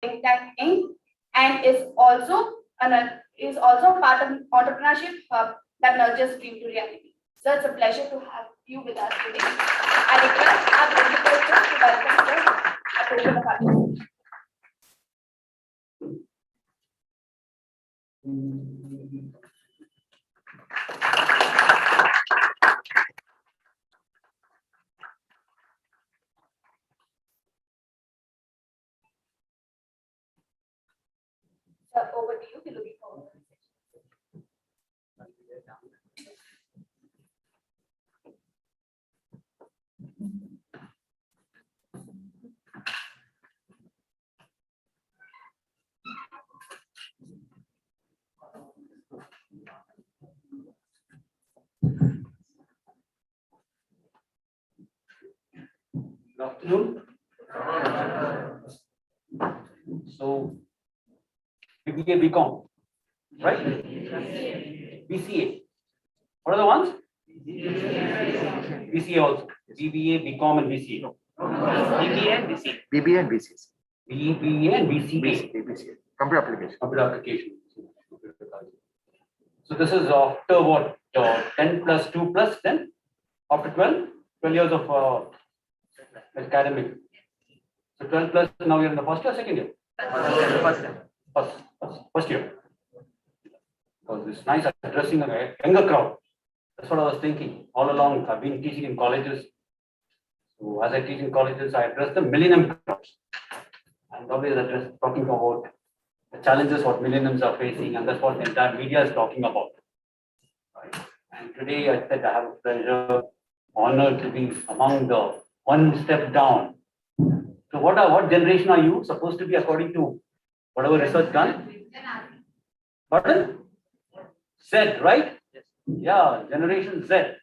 think tank Inc. and is also part of entrepreneurship hub that nurtures dream to reality. So it's a pleasure to have you with us today. I request our principal to welcome sir at the open of our meeting. Sir, over to you. We're looking forward to it. Good afternoon. So, BBA, BCom, right? BCA. What are the ones? BCA also. BBA, BCom, and BCA. BBA and BCA. BBA and BCS. BBA and BCA. BCA. Computer application. Computer application. So this is after what? 10 plus 2 plus 10? After 12? 12 years of academic. So 12 plus, now you're in the first year or second year? First year. Because it's nice addressing a younger crowd. That's what I was thinking all along. I've been teaching in colleges. So as I teach in colleges, I address the millennium crowds. And always talking about the challenges what millenniums are facing, and that's what the entire media is talking about. Right? And today I said I have a pleasure, honor to be among the one step down. So what generation are you supposed to be according to whatever research done? Pardon? Z, right? Yeah, generation Z.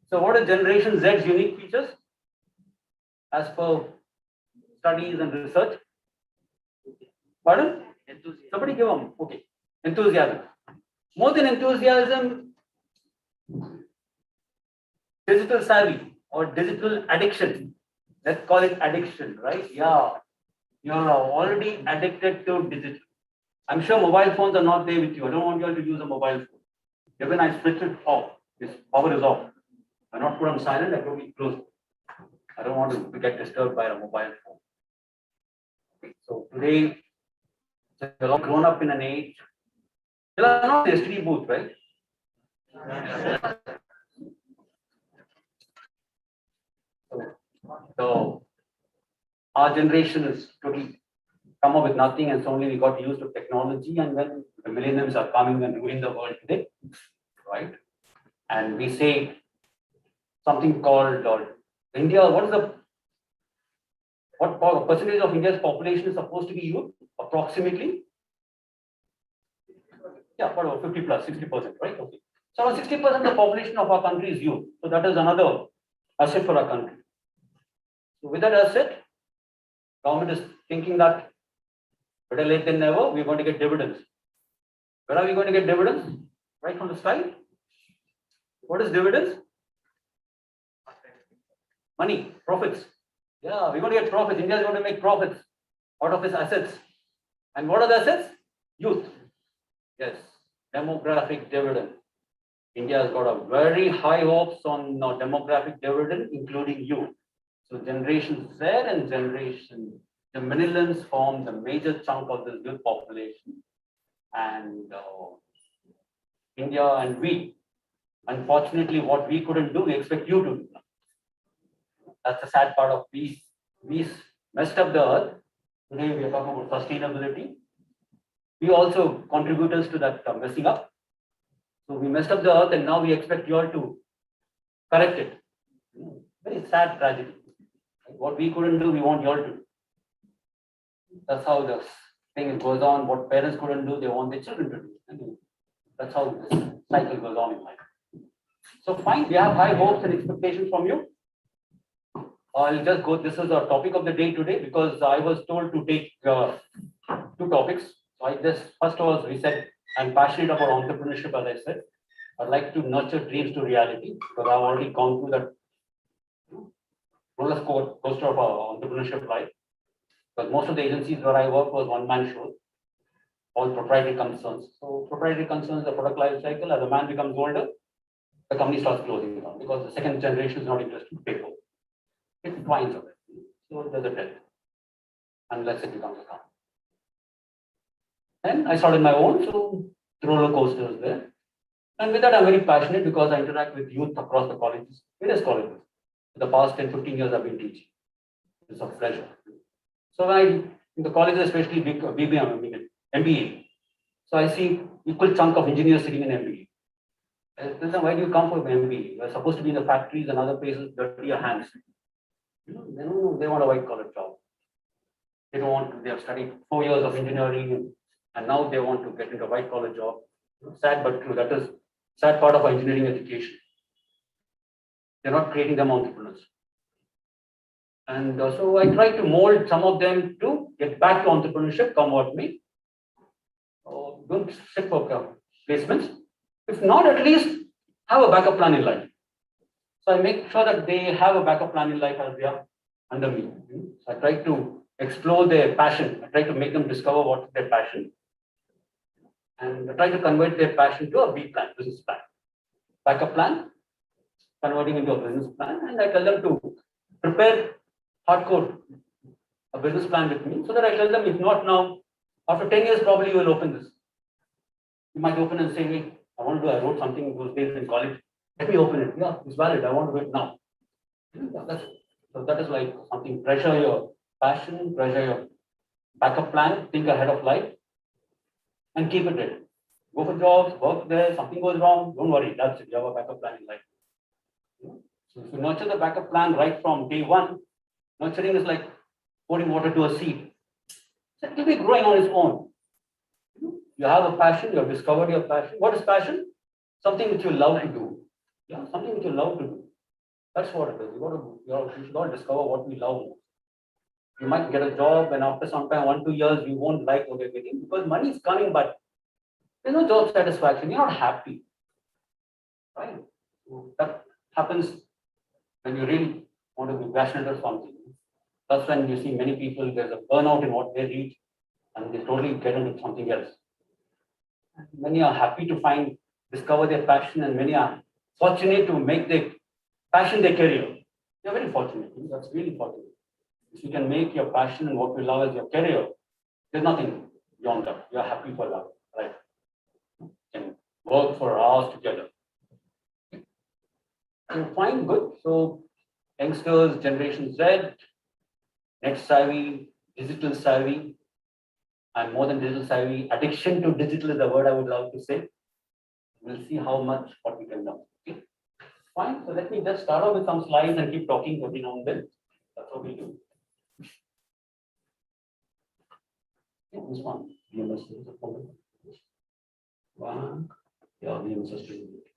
So what are generation Z's unique features as per studies and research? Pardon? Somebody give them. Okay. Enthusiasm. More than enthusiasm, digital savvy or digital addiction. Let's call it addiction, right? Yeah. You're already addicted to digital. I'm sure mobile phones are not there with you. I don't want you all to use a mobile phone. Even I switch it off. This power is off. I not put on silent, I don't be close. I don't want to get disturbed by a mobile phone. So today, they're all grown up in an age. They are not the STD booth, right? So our generation is totally come up with nothing, and so only we got used to technology, and then the millennials are coming and ruling the world today, right? And we say something called India. What percentage of India's population is supposed to be youth? Approximately? Yeah, about 50 plus, 60%, right? Okay. So around 60% of the population of our country is youth. So that is another asset for our country. So with that asset, government is thinking that better late than never, we're going to get dividends. Where are we going to get dividends? Right from the slide. What is dividends? Money, profits. Yeah, we're going to get profits. India is going to make profits out of its assets. And what are the assets? Youth. Yes, demographic dividend. India has got a very high hopes on demographic dividend, including youth. So generation Z and generation, the millennials form the major chunk of this youth population. And India and we, unfortunately, what we couldn't do, we expect you to do. That's the sad part of we messed up the earth. Today we are talking about sustainability. We also contributors to that messing up. So we messed up the earth, and now we expect you all to correct it. Very sad tragedy. What we couldn't do, we want you all to do. That's how the thing goes on. What parents couldn't do, they want their children to do. That's how this cycle goes on in life. So fine, we have high hopes and expectations from you. I'll just go. This is our topic of the day today because I was told to take 2 topics. So I just first was we said I'm passionate about entrepreneurship. As I said, I'd like to nurture dreams to reality because I've already gone through that roller coaster of our entrepreneurship life. Because most of the agencies where I work was one-man shows, all proprietary concerns. So proprietary concerns, the product life cycle, as a man becomes older, the company starts closing down because the second generation is not interested to take over. It winds up. So there's a death, unless it becomes a company. And I started my own, so the roller coaster is there. And with that, I'm very passionate because I interact with youth across the colleges, various colleges. For the past 10, 15 years, I've been teaching. It's a pleasure. So in the colleges, especially BBM, I mean, MBA. So I see equal chunk of engineers sitting in MBA. Why do you come for MBA? You're supposed to be in the factories and other places, dirty your hands. They want a white collar job. They don't want to, they have studied 4 years of engineering and now they want to get into a white collar job. Sad but true. That is sad part of our engineering education. They're not creating them entrepreneurs. And so I try to mold some of them to get back to entrepreneurship, come what may. Don't sit for placements. If not, at least have a backup plan in life. So I make sure that they have a backup plan in life as they are under me. So I try to explore their passion. I try to make them discover what's their passion. And I try to convert their passion to a B plan, business plan. Backup plan, converting into a business plan. And I tell them to prepare hardcore a business plan with me so that I tell them, if not now, after 10 years, probably you will open this. You might open and say, hey, I wrote something those days in college. Let me open it. Yeah, it's valid. I want to do it now. So that is like something, treasure your passion, treasure your backup plan, think ahead of life, and keep it ready. Go for jobs, work there, something goes wrong, don't worry, that's it. You have a backup plan in life. So if you nurture the backup plan right from day one, nurturing is like pouring water to a seed. So it will be growing on its own. You have a passion, you have discovered your passion. What is passion? Something which you love to do. Yeah, something which you love to do. That's what it is. You should all discover what we love. You might get a job, and after some time, 1-2 years, you won't like what you're getting because money is coming, but there's no job satisfaction. You're not happy. Right? So that happens when you really want to be passionate or something. That's when you see many people, there's a burnout in what they read, and they totally get into something else. Many are happy to discover their passion, and many are fortunate to make their passion their career. You're very fortunate. That's really fortunate. If you can make your passion and what you love as your career, there's nothing beyond that. You're happy for love, right? You can work for hours together. And fine, good. So youngsters, Generation Z, net savvy, digital savvy, and more than digital savvy, addiction to digital is the word I would love to say. We'll see how much what we can do. Okay. Fine. So let me just start off with some slides and keep talking every now and then. That's what we do. Yeah, this one. VMS is a problem. One. Yeah, VMS is doing it.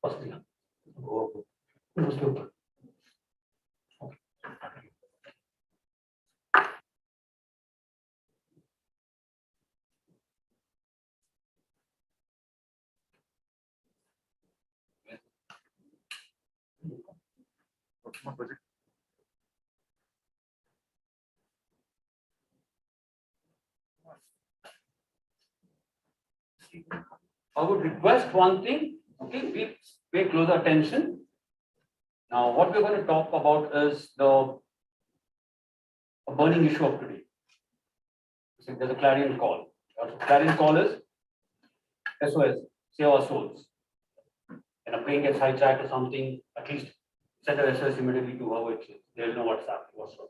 First thing. Go. Project. I would request one thing, okay, please pay close attention. Now, what we're going to talk about is a burning issue of today. So there's a clarion call. The clarion call is SOS, save our souls. When a plane gets hijacked or something, at least send a SOS immediately to whoever it is. They'll know what's happening, what's wrong.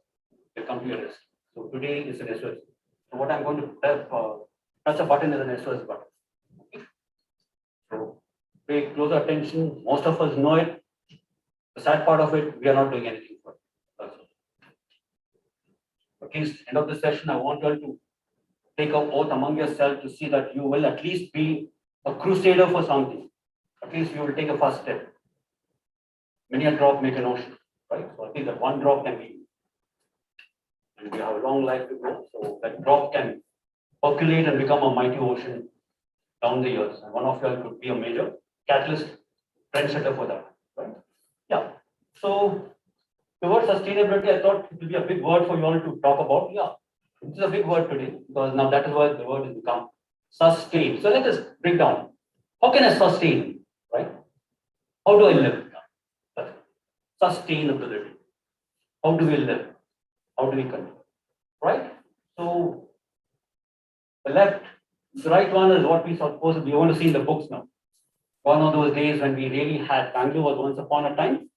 They'll come to your rescue. So today is an SOS. So what I'm going to touch a button is an SOS button. Okay. So pay close attention. Most of us know it. The sad part of it, we are not doing anything for it. That's all. At least end of the session, I want you all to take an oath among yourself to see that you will at least be a crusader for something. At least you will take a first step. Many a drop make an ocean, right? So I think that one drop can be, and we have a long life to go. So that drop can percolate and become a mighty ocean down the years. And one of you all could be a major catalyst, trendsetter for that, right? Yeah. So the word sustainability, I thought it would be a big word for you all to talk about. Yeah. It's a big word today because now that is what the word has become. Sustain. So let us break down. How can I sustain? Right? How do I live? Sustainability. How do we live? How do we control? Right? So the left, the right one is what we supposed we want to see in the books now. One of those days when we really had Bangalore was once upon a time.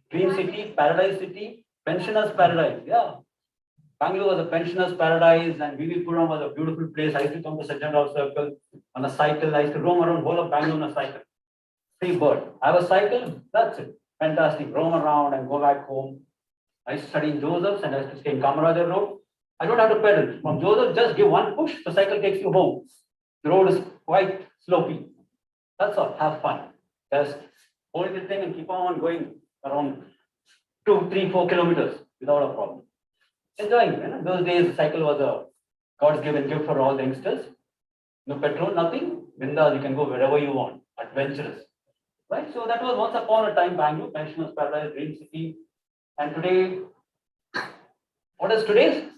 Dream city, paradise city, pensioners paradise. Yeah. Bangalore was a pensioners paradise and Vivipuram was a beautiful place. I used to come to Sajjanrao Circle on a cycle. I used to roam around whole of Bangalore on a cycle. Free bird. I have a cycle, that's it. Fantastic. Roam around and go back home. I used to study in Joseph's and I used to stay in Kamarajar Road. I don't have to pedal. From Joseph, just give one push, the cycle takes you home. The road is quite slopey. That's all. Have fun. Just hold the thing and keep on going around 2, 3, 4 kilometers without a problem. Enjoying it. You know? Those days, the cycle was a God's given gift for all the youngsters. No petrol, nothing. Bindas, you can go wherever you want. Adventurous. Right? So that was once upon a time Bangalore, pensioners paradise, dream city. And today, what is today's?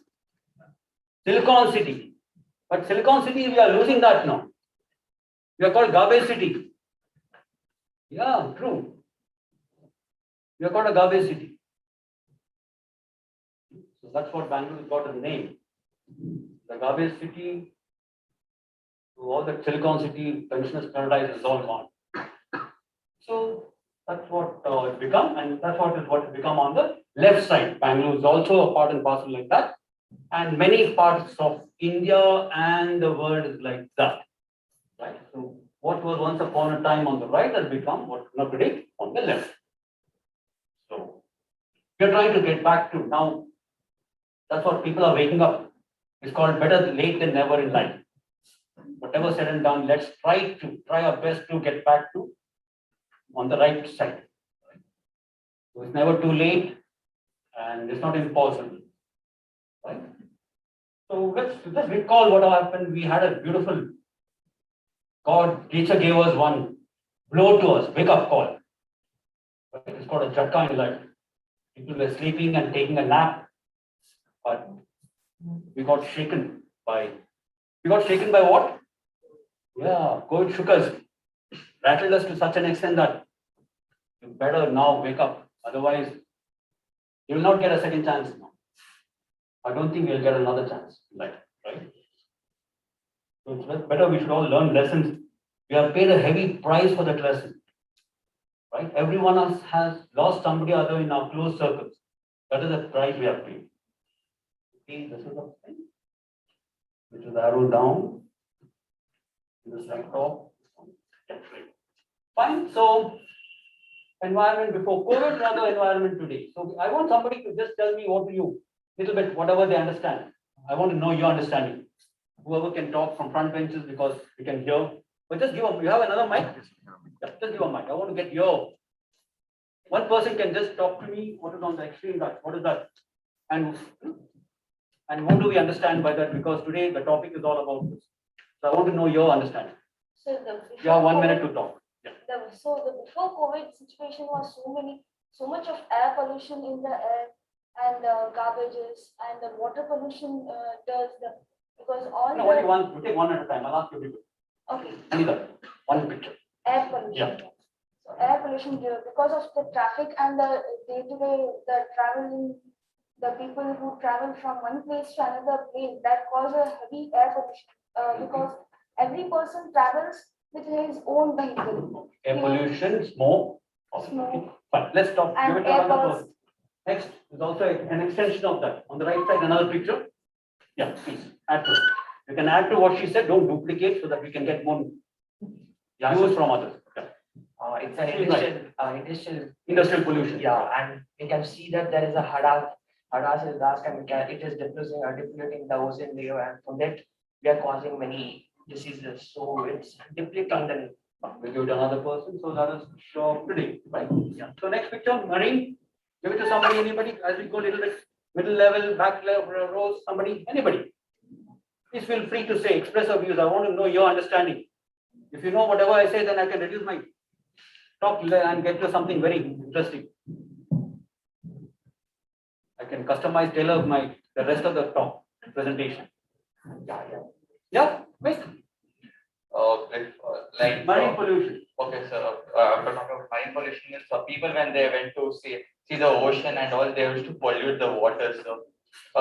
Silicon City. But Silicon City, we are losing that now. We are called garbage city. Yeah, true. We are called a garbage city. So that's what Bangalore got a name. The garbage city, to all the Silicon City, pensioners paradise is all gone. So that's what it's become, and that's what it's become on the left side. Bangalore is also a part and parcel like that, and many parts of India and the world is like that. Right. So what was once upon a time on the right has become what now today on the left. So we are trying to get back to now. That's what people are waking up. It's called better late than never in life. Whatever said and done, let's try our best to get back to on the right side. So it's never too late and it's not impossible. Right? So let's recall what happened. We had a beautiful nature gave us one blow to us, wake up call. It's called a jhatka in life. People were sleeping and taking a nap, but we got shaken by what? Yeah, COVID shook us, rattled us to such an extent that you better now wake up. Otherwise, you will not get a second chance now. I don't think we'll get another chance in life, right? So it's better we should all learn lessons. We have paid a heavy price for that lesson. Right? Every one of us has lost somebody other in our close circles. That is the price we have paid. See, this is the thing. Which is arrow down. This like top. Fine. So environment before COVID, another environment today. So I want somebody to just tell me what do you, little bit, whatever they understand. I want to know your understanding. Whoever can talk from front benches because we can hear. But just give them, you have another mic? Yeah, just give a mic. I want to get your. One person can just talk to me. What is on the extreme right? What is that? And what do we understand by that? Because today the topic is all about this. So I want to know your understanding. So You have 1 minute to talk. Yeah. the before COVID situation was so much of air pollution in the air and garbages and the water pollution because all No, only one. You take one at a time. I'll ask you people. okay Neither. One picture. air pollution. Yeah. So air pollution because of the traffic and the day-to-day the traveling, the people who travel from one place to another place that cause a heavy air pollution because every person travels with his own vehicle. Air pollution, smoke. Smoke. Fine. Let's talk. And Give it to air another burst. person. Next is also an extension of that. On the right side, another picture. Yeah, please add to it. You can add to what she said. Don't duplicate so that we can get more views from others. Yeah. It's an She's right. Industrial pollution. yeah, and we can see that there is a hadass is dust and it is depleting the ozone layer, and from that we are causing many diseases. So it's depleting the. We'll give it to another person. So that is show pretty, right? Yeah. So next picture, marine. Give it to somebody, anybody, as we go a little bit middle level, back level, rows, somebody, anybody. Please feel free to say, express your views. I want to know your understanding. If you know whatever I say, then I can reduce my talk and get to something very interesting. I can customize, tailor the rest of the talk presentation. Yeah. Yeah, quick. Marine pollution. Okay, so after talking about marine pollution, is people when they went to see the ocean and all, they used to pollute the water. So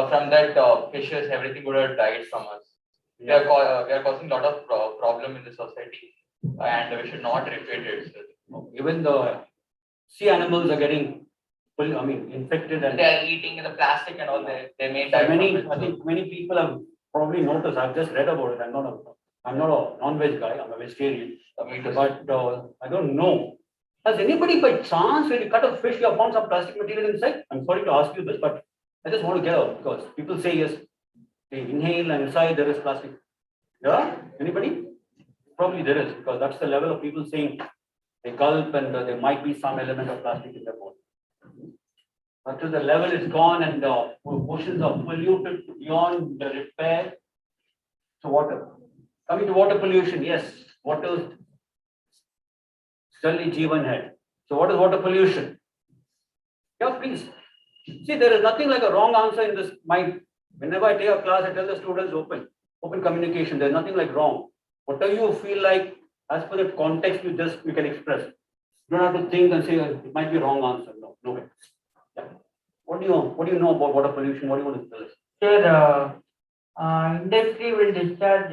from that, fishes, everything would have died from us. We are causing a lot of problem in the society, and we should not repeat it. So. Even the sea animals are getting, infected and They are eating the plastic and all. They may die. from it, I so. think many people have probably noticed. I've just read about it. I'm not a non-veg guy. I'm a vegetarian. Me too. But I don't know. Has anybody by chance, when you cut a fish, you have found some plastic material inside? I'm sorry to ask you this, but I just want to get out because people say yes, they inhale and inside there is plastic. Yeah? Anybody? Probably there is because that's the level of people saying they gulp and there might be some element of plastic in their body. But to the level it's gone and the oceans are polluted beyond the repair. So water. Coming to water pollution, yes, water Jal Jeevan Hai. So what is water pollution? Yeah, please. See, there is nothing like a wrong answer in this. Whenever I take a class, I tell the students open communication. There's nothing like wrong. Whatever you feel like, as per the context, you can express. You don't have to think and say it might be wrong answer. No way. Yeah. What do you know about water pollution? What do you want to tell us? Sir, industry will discharge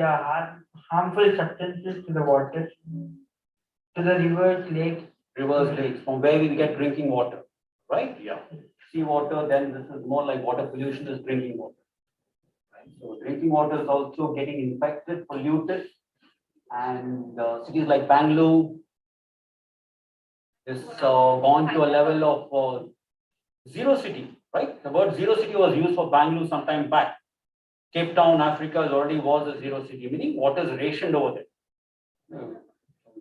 harmful substances to the water, to the rivers, lakes. Rivers, lakes, from where we get drinking water, right? Yeah. Seawater, then this is more like water pollution is drinking water. Right? So drinking water is also getting infected, polluted, and cities like Bangalore is gone to a level of zero city, right? The word zero city was used for Bangalore some time back. Cape Town, Africa already was a zero city, meaning water is rationed over there.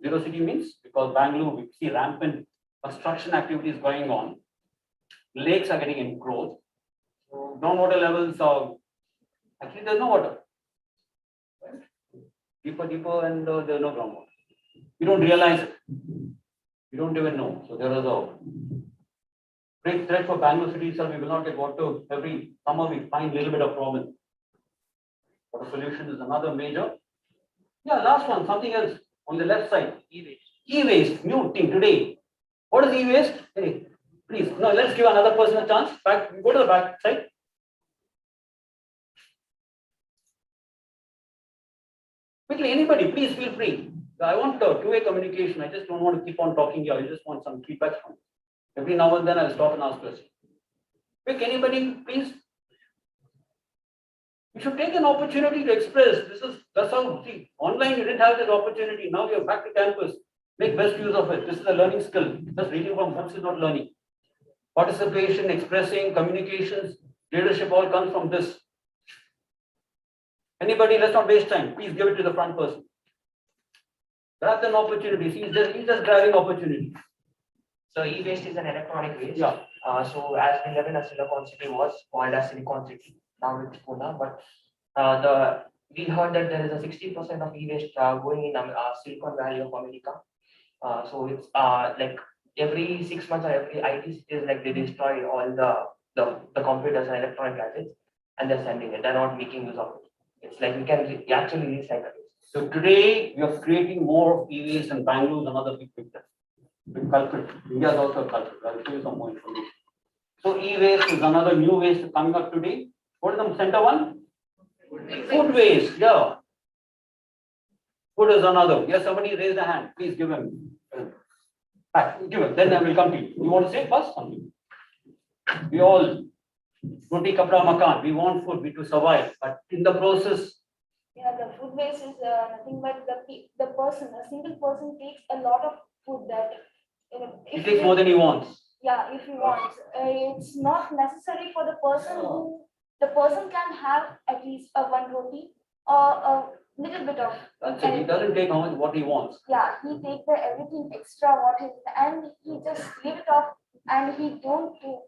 Zero city means because Bangalore, we see rampant construction activities going on. Lakes are getting encroached. So groundwater levels are actually there's no water. Right? Deeper, and there's no groundwater. We don't realize it. We don't even know. So there is a great threat for Bangalore city itself. We will not get water every summer. We find a little bit of problem. Water pollution is another major. Yeah, last one, something else on the left side. E-waste. E-waste, new thing today. What is e-waste? Hey, please, no, let's give another person a chance. Go to the back side. Quickly, anybody, please feel free. I want two-way communication. I just don't want to keep on talking here. I just want some feedback from you. Every now and then I'll stop and ask questions. Quick, anybody, please. You should take an opportunity to express. That's how, see, online you didn't have this opportunity. Now you're back to campus. Make best use of it. This is a learning skill. Just reading from books is not learning. Participation, expressing, communications, leadership all comes from this. Anybody, let's not waste time. Please give it to the front person. Grab an opportunity. See, he's just grabbing opportunity. So e-waste is an electronic waste. Yeah. So as we live in a Silicon City was called as Silicon City. Now it's Pune, but we heard that there is a 60% of e-waste going in Silicon Valley of America. So it's like every 6 months or every IT cities, like they destroy all the computers and electronic gadgets, and they're sending it. They're not making use of it. It's like we can actually recycle it. So today we are creating more e-waste and Bangalore is another big culprit. India is also a culprit. I'll show you some more information. So e-waste is another new waste coming up today. What is the center one? Food waste. Yeah. Food is another. Yes, somebody raised a hand. Please give him. Give him. Then I will come to you. You want to say first something? We all roti kapda makan. We want food to survive, but in the process. Yeah, the food waste is nothing but the person, a single person takes a lot of food that. He takes more than he wants. Yeah, if he wants. It's not necessary for the person who. The person can have at least one roti or a little bit of. That's it. He doesn't take what he wants. Yeah, he takes everything extra what is, and he just leave it off, and he don't do.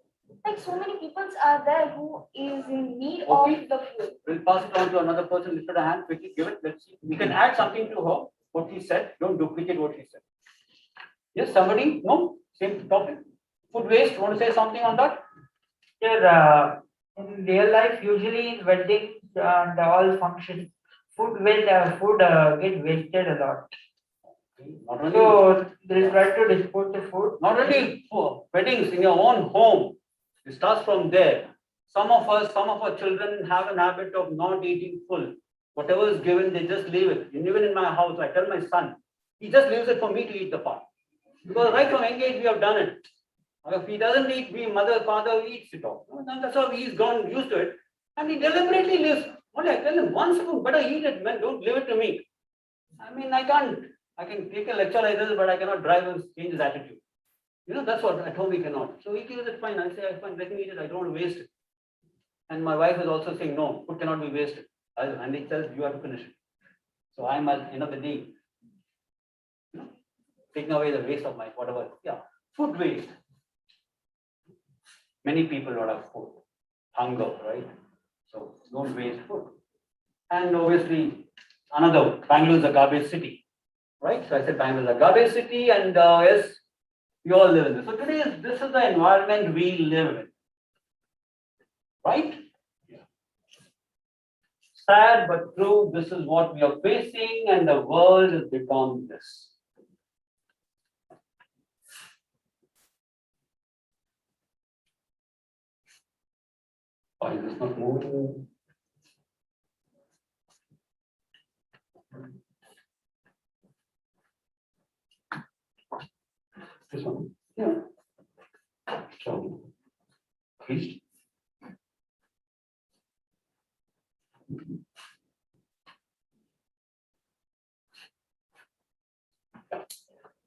Like so many people are there who is in need of the food. We'll pass it on to another person. Lift a hand quickly. Give it. Let's see. We can add something to her. What she said. Don't duplicate what she said. Yes, somebody? No? Same topic. Food waste. Want to say something on that? Sir, in real life, usually in weddings and all functions, food get wasted a lot. Not only, So they try to dispose the food. not only for weddings in your own home, it starts from there. Some of our children have an habit of not eating full. Whatever is given, they just leave it. And even in my house, I tell my son, he just leaves it for me to eat the part. Because right from young age, we have done it. If he doesn't eat, father eats it all. And that's how he's gone used to it. And he deliberately leaves. Only I tell him, one spoon, better eat it, man, don't leave it to me. I mean, I can take a lecture like this, but I cannot drive and change his attitude. That's what at home we cannot. So he gives it fine. I say, I fine, let me eat it, I don't want to waste it. And my wife is also saying, no, food cannot be wasted. And he says, you have to finish it. So I'm at the end of the day, taking away the waste of my whatever. Yeah, food waste. Many people don't have food, hunger, right? So don't waste food. And obviously, Bangalore is a garbage city, right? So I said Bangalore is a garbage city, and yes, we all live in this. So this is the environment we live in, right? Yeah. Sad but true, this is what we are facing, and the world has become this. Why is this not moving? This one? Yeah. So, please.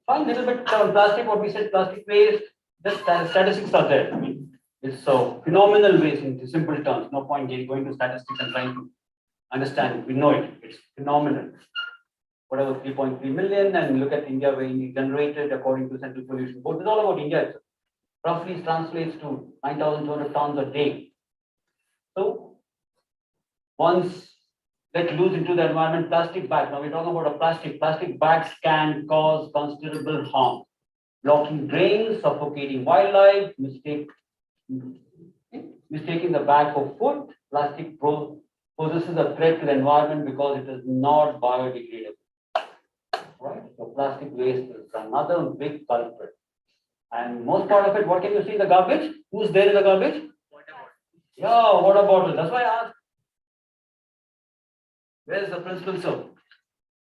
Fine, little bit plastic, what we said, plastic waste, the statistics are there. I mean, it's so phenomenal waste in simple terms. No point going to statistics and trying to understand it. We know it. It's phenomenal. Whatever 3.3 million, and look at India where we generated according to Central Pollution Board. It's all about India. It roughly translates to 9,200 tons a day. So once let loose into the environment, plastic bags. Now we're talking about a plastic. Plastic bags can cause considerable harm, blocking drains, suffocating wildlife, mistaking the bag for food. Plastic poses a threat to the environment because it is not biodegradable. Right? So plastic waste is another big culprit. And most part of it, what can you see in the garbage? Who's there in the garbage? Water bottle. Yeah, water bottle. That's why I asked. Where is the principal, sir?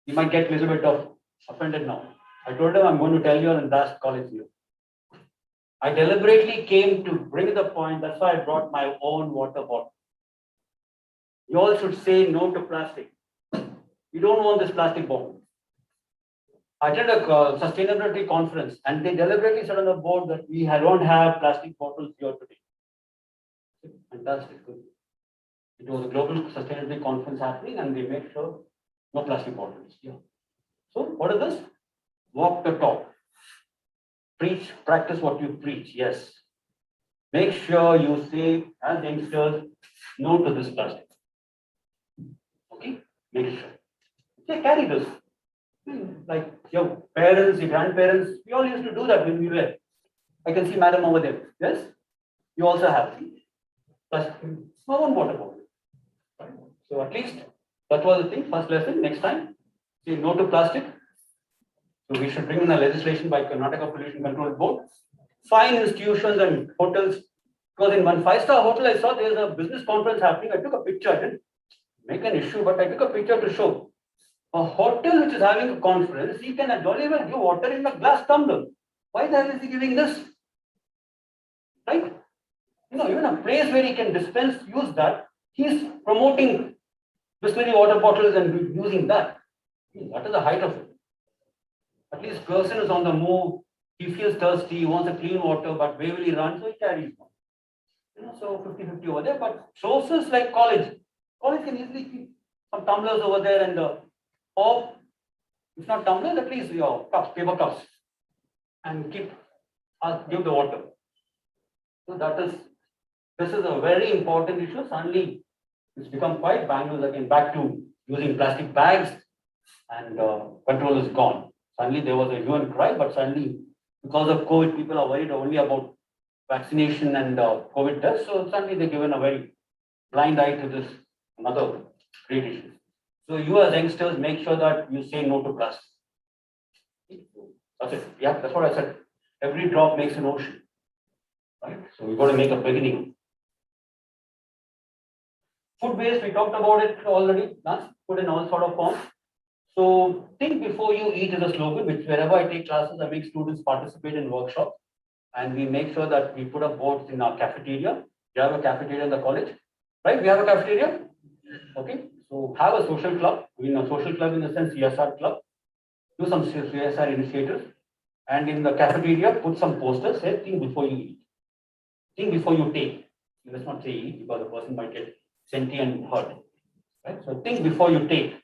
He might get a little bit of offended now. I told him I'm going to tell you in last college year. I deliberately came to bring the point. That's why I brought my own water bottle. You all should say no to plastic. You don't want this plastic bottle. I attended a sustainability conference, and they deliberately said on the board that we don't have plastic bottles here today. Fantastic. It was a global sustainability conference happening, and they made sure no plastic bottles. Yeah. So what is this? Walk the talk. Preach, practice what you preach. Yes. Make sure you say, as youngsters, no to this plastic. Okay? Make sure. They carry this. Like your parents, your grandparents, we all used to do that when we were. I can see madam over there. Yes? You also have. Plastic. My own water bottle. Right? So at least that was the thing. First lesson. Next time, say no to plastic. So we should bring in a legislation by Karnataka Pollution Control Board. Fine institutions and hotels. Because in one 5-star hotel, I saw there's a business conference happening. I took a picture. I didn't make an issue, but I took a picture to show. A hotel which is having a conference, he can jolly well give water in a glass tumbler. Why the hell is he giving this? Right? Even a place where he can dispense, use that, he's promoting Bisleri water bottles and using that. What is the height of it? At least person is on the move, he feels thirsty, he wants a clean water, but where will he run? So he carries one. So 50-50 over there, but sources like college can easily keep some tumblers over there and or if not tumblers, at least your cups, paper cups, and give the water. So this is a very important issue. Suddenly, it's become quite Bangalore again back to using plastic bags, and control is gone. Suddenly there was a hue and cry, but suddenly because of COVID, people are worried only about vaccination and COVID tests. So suddenly they're given a very blind eye to this another great issue. So you as youngsters make sure that you say no to plastic. That's it. Yeah, that's what I said. Every drop makes an ocean. Right? So we've got to make a beginning. Food waste, we talked about it already. That's food in all sort of forms. So think before you eat is a slogan, which wherever I take classes, I make students participate in workshops. And we make sure that we put up boards in our cafeteria. We have a cafeteria in the college, right? We have a cafeteria. Okay. So have a social club. In a social club in the sense CSR club. Do some CSR initiatives. And in the cafeteria, put some posters, say think before you eat. Think before you take. Let's not say eat because the person might get sentient and hurt. Right? So think before you take.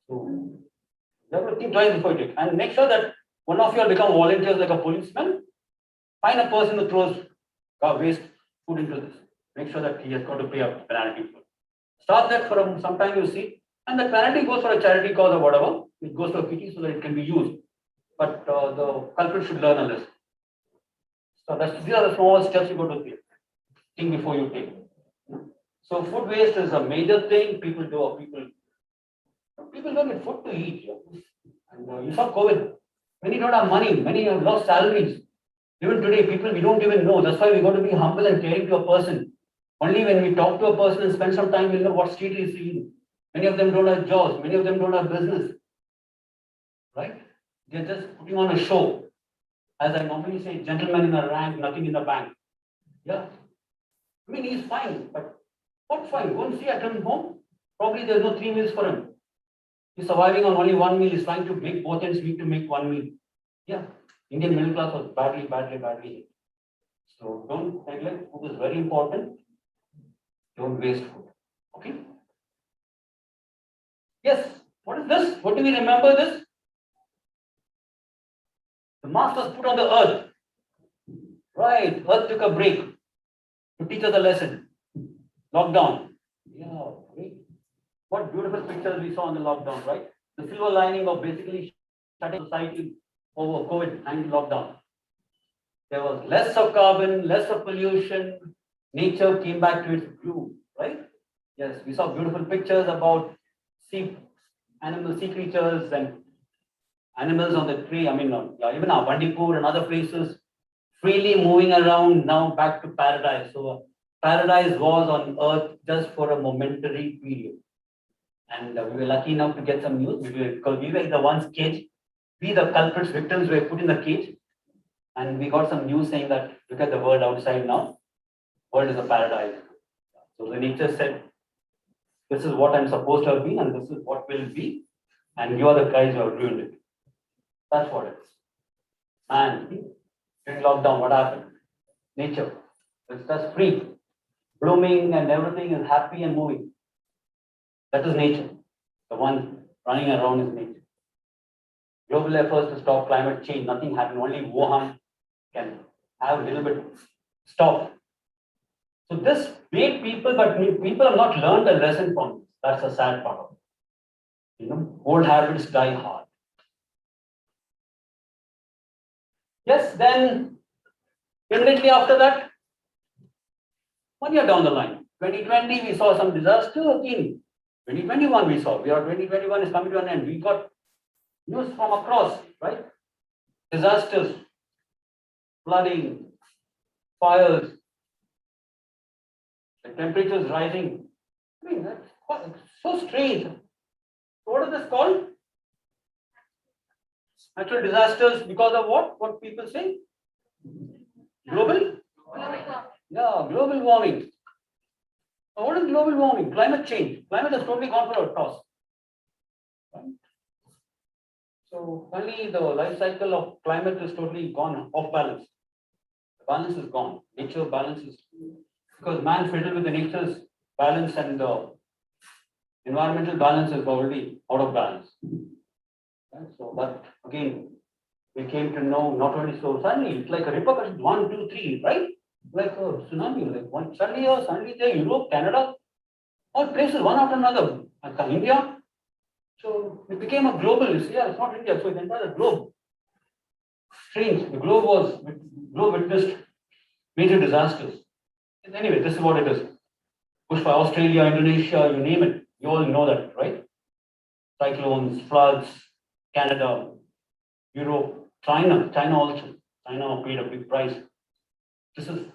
So you have to think twice before you take. And make sure that one of you will become volunteers like a policeman. Find a person who throws waste food into this. Make sure that he has got to pay a penalty for it. Start that for some time, you see. And the penalty goes for a charity cause or whatever. It goes to a kitty so that it can be used. But the culprit should learn a lesson. So these are the small steps you got to take. Think before you take. So food waste is a major thing people do. People don't get food to eat. Yeah. And you saw COVID. Many don't have money. Many have lost salaries. Even today, people we don't even know. That's why we got to be humble and caring to a person. Only when we talk to a person and spend some time, we'll know what state he's in. Many of them don't have jobs. Many of them don't have business. Right? They're just putting on a show. As I normally say, gentleman in a rank, nothing in the bank. Yeah. I mean, he's fine, but what fine? Go and see at home. Probably there's no 3 meals for him. He's surviving on only 1 meal. He's trying to make both ends meet to make 1 meal. Yeah. Indian middle class was badly hit. So don't neglect food is very important. Don't waste food. Okay. Yes. What is this? What do we remember this? The mask was put on the earth. Right. Earth took a break to teach us a lesson. Lockdown. Yeah, great. What beautiful pictures we saw in the lockdown, right? The silver lining of basically shutting society over COVID-19 lockdown. There was less of carbon, less of pollution. Nature came back to its groove, right? Yes, we saw beautiful pictures about sea creatures and animals on the tree. I mean, even our Bandipur and other places freely moving around now back to paradise. So paradise was on earth just for a momentary period. And we were lucky enough to get some news because we were the ones caged. We, the culprits, victims, were put in the cage. And we got some news saying that look at the world outside now. World is a paradise. So the nature said, this is what I'm supposed to have been and this is what will be. And you are the guys who have ruined it. That's what it is. And during lockdown, what happened? Nature. It's just free. Blooming and everything is happy and moving. That is nature. The one running around is nature. Global efforts to stop climate change, nothing happened. Only Wuhan can have a little bit stop. So this made people, but people have not learned a lesson from this. That's a sad part of it. Old habits die hard. Yes, then immediately after that, 1 year down the line, 2020, we saw some disaster again. 2021 we saw. 2021 is coming to an end. We got news from across, right? Disasters, flooding, fires, the temperatures rising. I mean, that's so strange. What is this called? Natural disasters because of what? What people say? Global? Yeah, global warming. So what is global warming? Climate change. Climate has totally gone for a toss. Right? So only the life cycle of climate is totally gone off balance. The balance is gone. Nature balance is because man fiddled with the nature's balance and the environmental balance is already out of balance. Right? So, but again, we came to know not only so suddenly, it's like a repercussion 1, 2, 3, right? Like a tsunami, like one suddenly here, suddenly there, Europe, Canada, all places one after another, like India. So it became a global, yeah, it's not India, so it's entire globe. Strange, the globe witnessed major disasters. Anyway, this is what it is. Pushpa, Australia, Indonesia, you name it. You all know that, right? Cyclones, floods, Canada, Europe, China also. China paid a big price. This is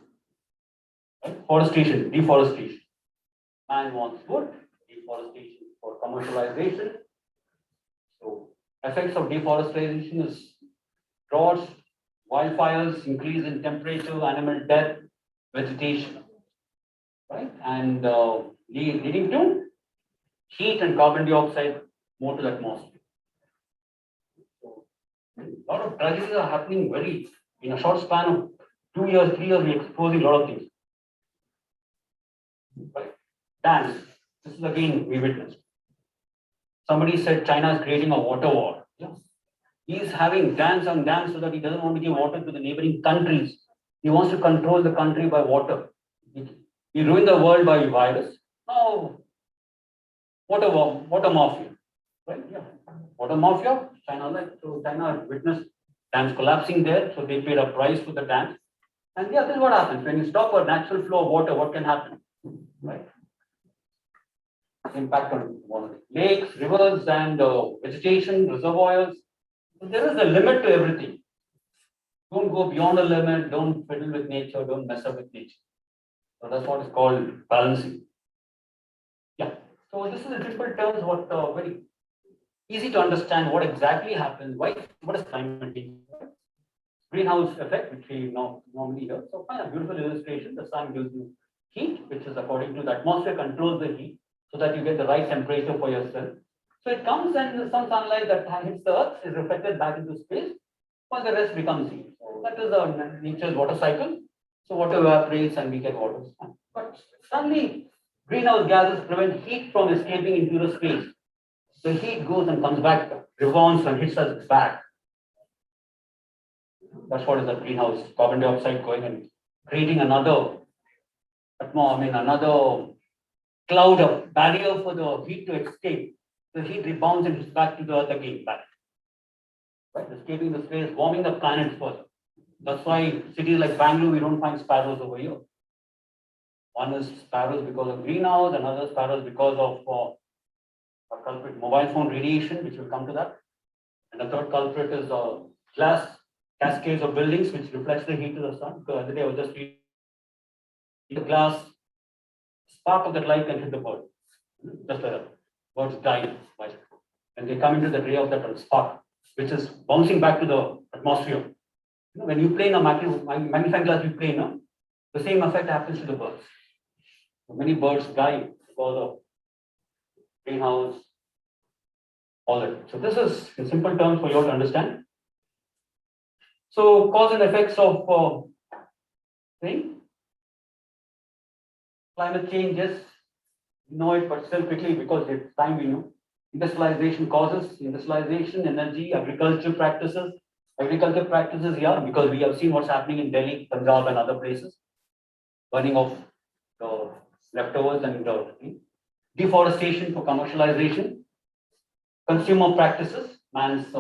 right? Forestation, deforestation. Man wants wood, deforestation for commercialization. So effects of deforestation is droughts, wildfires, increase in temperature, animal death, vegetation, right? And leading to heat and carbon dioxide more to the atmosphere. So a lot of tragedies are happening very in a short span of 2 years, 3 years, we're exposing a lot of things. Right? Dams. This is again we witnessed. Somebody said China is creating a water war. Yeah. He is having dams on dams so that he doesn't want to give water to the neighboring countries. He wants to control the country by water. He ruined the world by virus. Now, water mafia. Right? Yeah. Water mafia, China witnessed dams collapsing there, so they paid a price for the dams. And yeah, this is what happens. When you stop a natural flow of water, what can happen? Right? Impact on lakes, rivers, and vegetation, reservoirs. So there is a limit to everything. Don't go beyond a limit, don't fiddle with nature, don't mess up with nature. So that's what is called balancing. Yeah. So this is in simple terms what very easy to understand what exactly happens, what is climate change? Greenhouse effect, which we normally hear. So find a beautiful illustration. The sun gives you heat, which is according to the atmosphere controls the heat so that you get the right temperature for yourself. So it comes and some sunlight that hits the earth is reflected back into space, while the rest becomes heat. So that is nature's water cycle. So water evaporates and we get water. But suddenly, greenhouse gases prevent heat from escaping into the space. The heat goes and comes back, rebounds and hits us back. That's what is the greenhouse carbon dioxide going and creating another another cloud of barrier for the heat to escape. The heat rebounds and hits back to the earth again, back. Right? Escaping the space, warming the planet further. That's why cities like Bangalore, we don't find sparrows over here. One is sparrows because of greenhouse, another sparrows because of culprit mobile phone radiation, which will come to that. And the third culprit is glass cascades of buildings, which reflects the heat to the sun. Because the other day I was just reading the glass, spark of that light can hit the bird. Just like that. Birds die and they come into the ray of that spark, which is bouncing back to the atmosphere. When you play in a magnifying glass, you play, the same effect happens to the birds. So many birds die because of greenhouse, all that. So this is in simple terms for you all to understand. So cause and effects of climate change, yes, we know it, but still quickly because it's time we know. Industrialization causes, industrialization, energy, agriculture practices, yeah, because we have seen what's happening in Delhi, Punjab, and other places. Burning of the leftovers and deforestation for commercialization, consumer practices, man's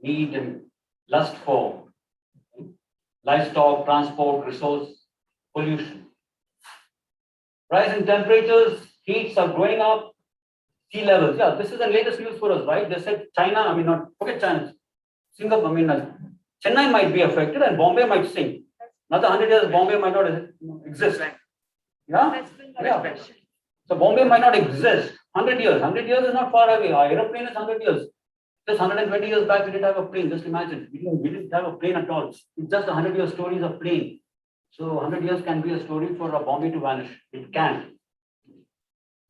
need and lust for livestock, transport, resource, pollution. Rise in temperatures, heats are going up, sea levels. Yeah, this is the latest news for us, right? They said China, not forget China, Singapore, Chennai might be affected and Bombay might sink. Another 100 years, Bombay might not exist. Yeah? Yeah. So Bombay might not exist. 100 years. 100 years is not far away. Our aeroplane is 100 years. Just 120 years back, we didn't have a plane. Just imagine. We didn't have a plane at all. It's just 100-year stories of plane. So 100 years can be a story for a Bombay to vanish. It can.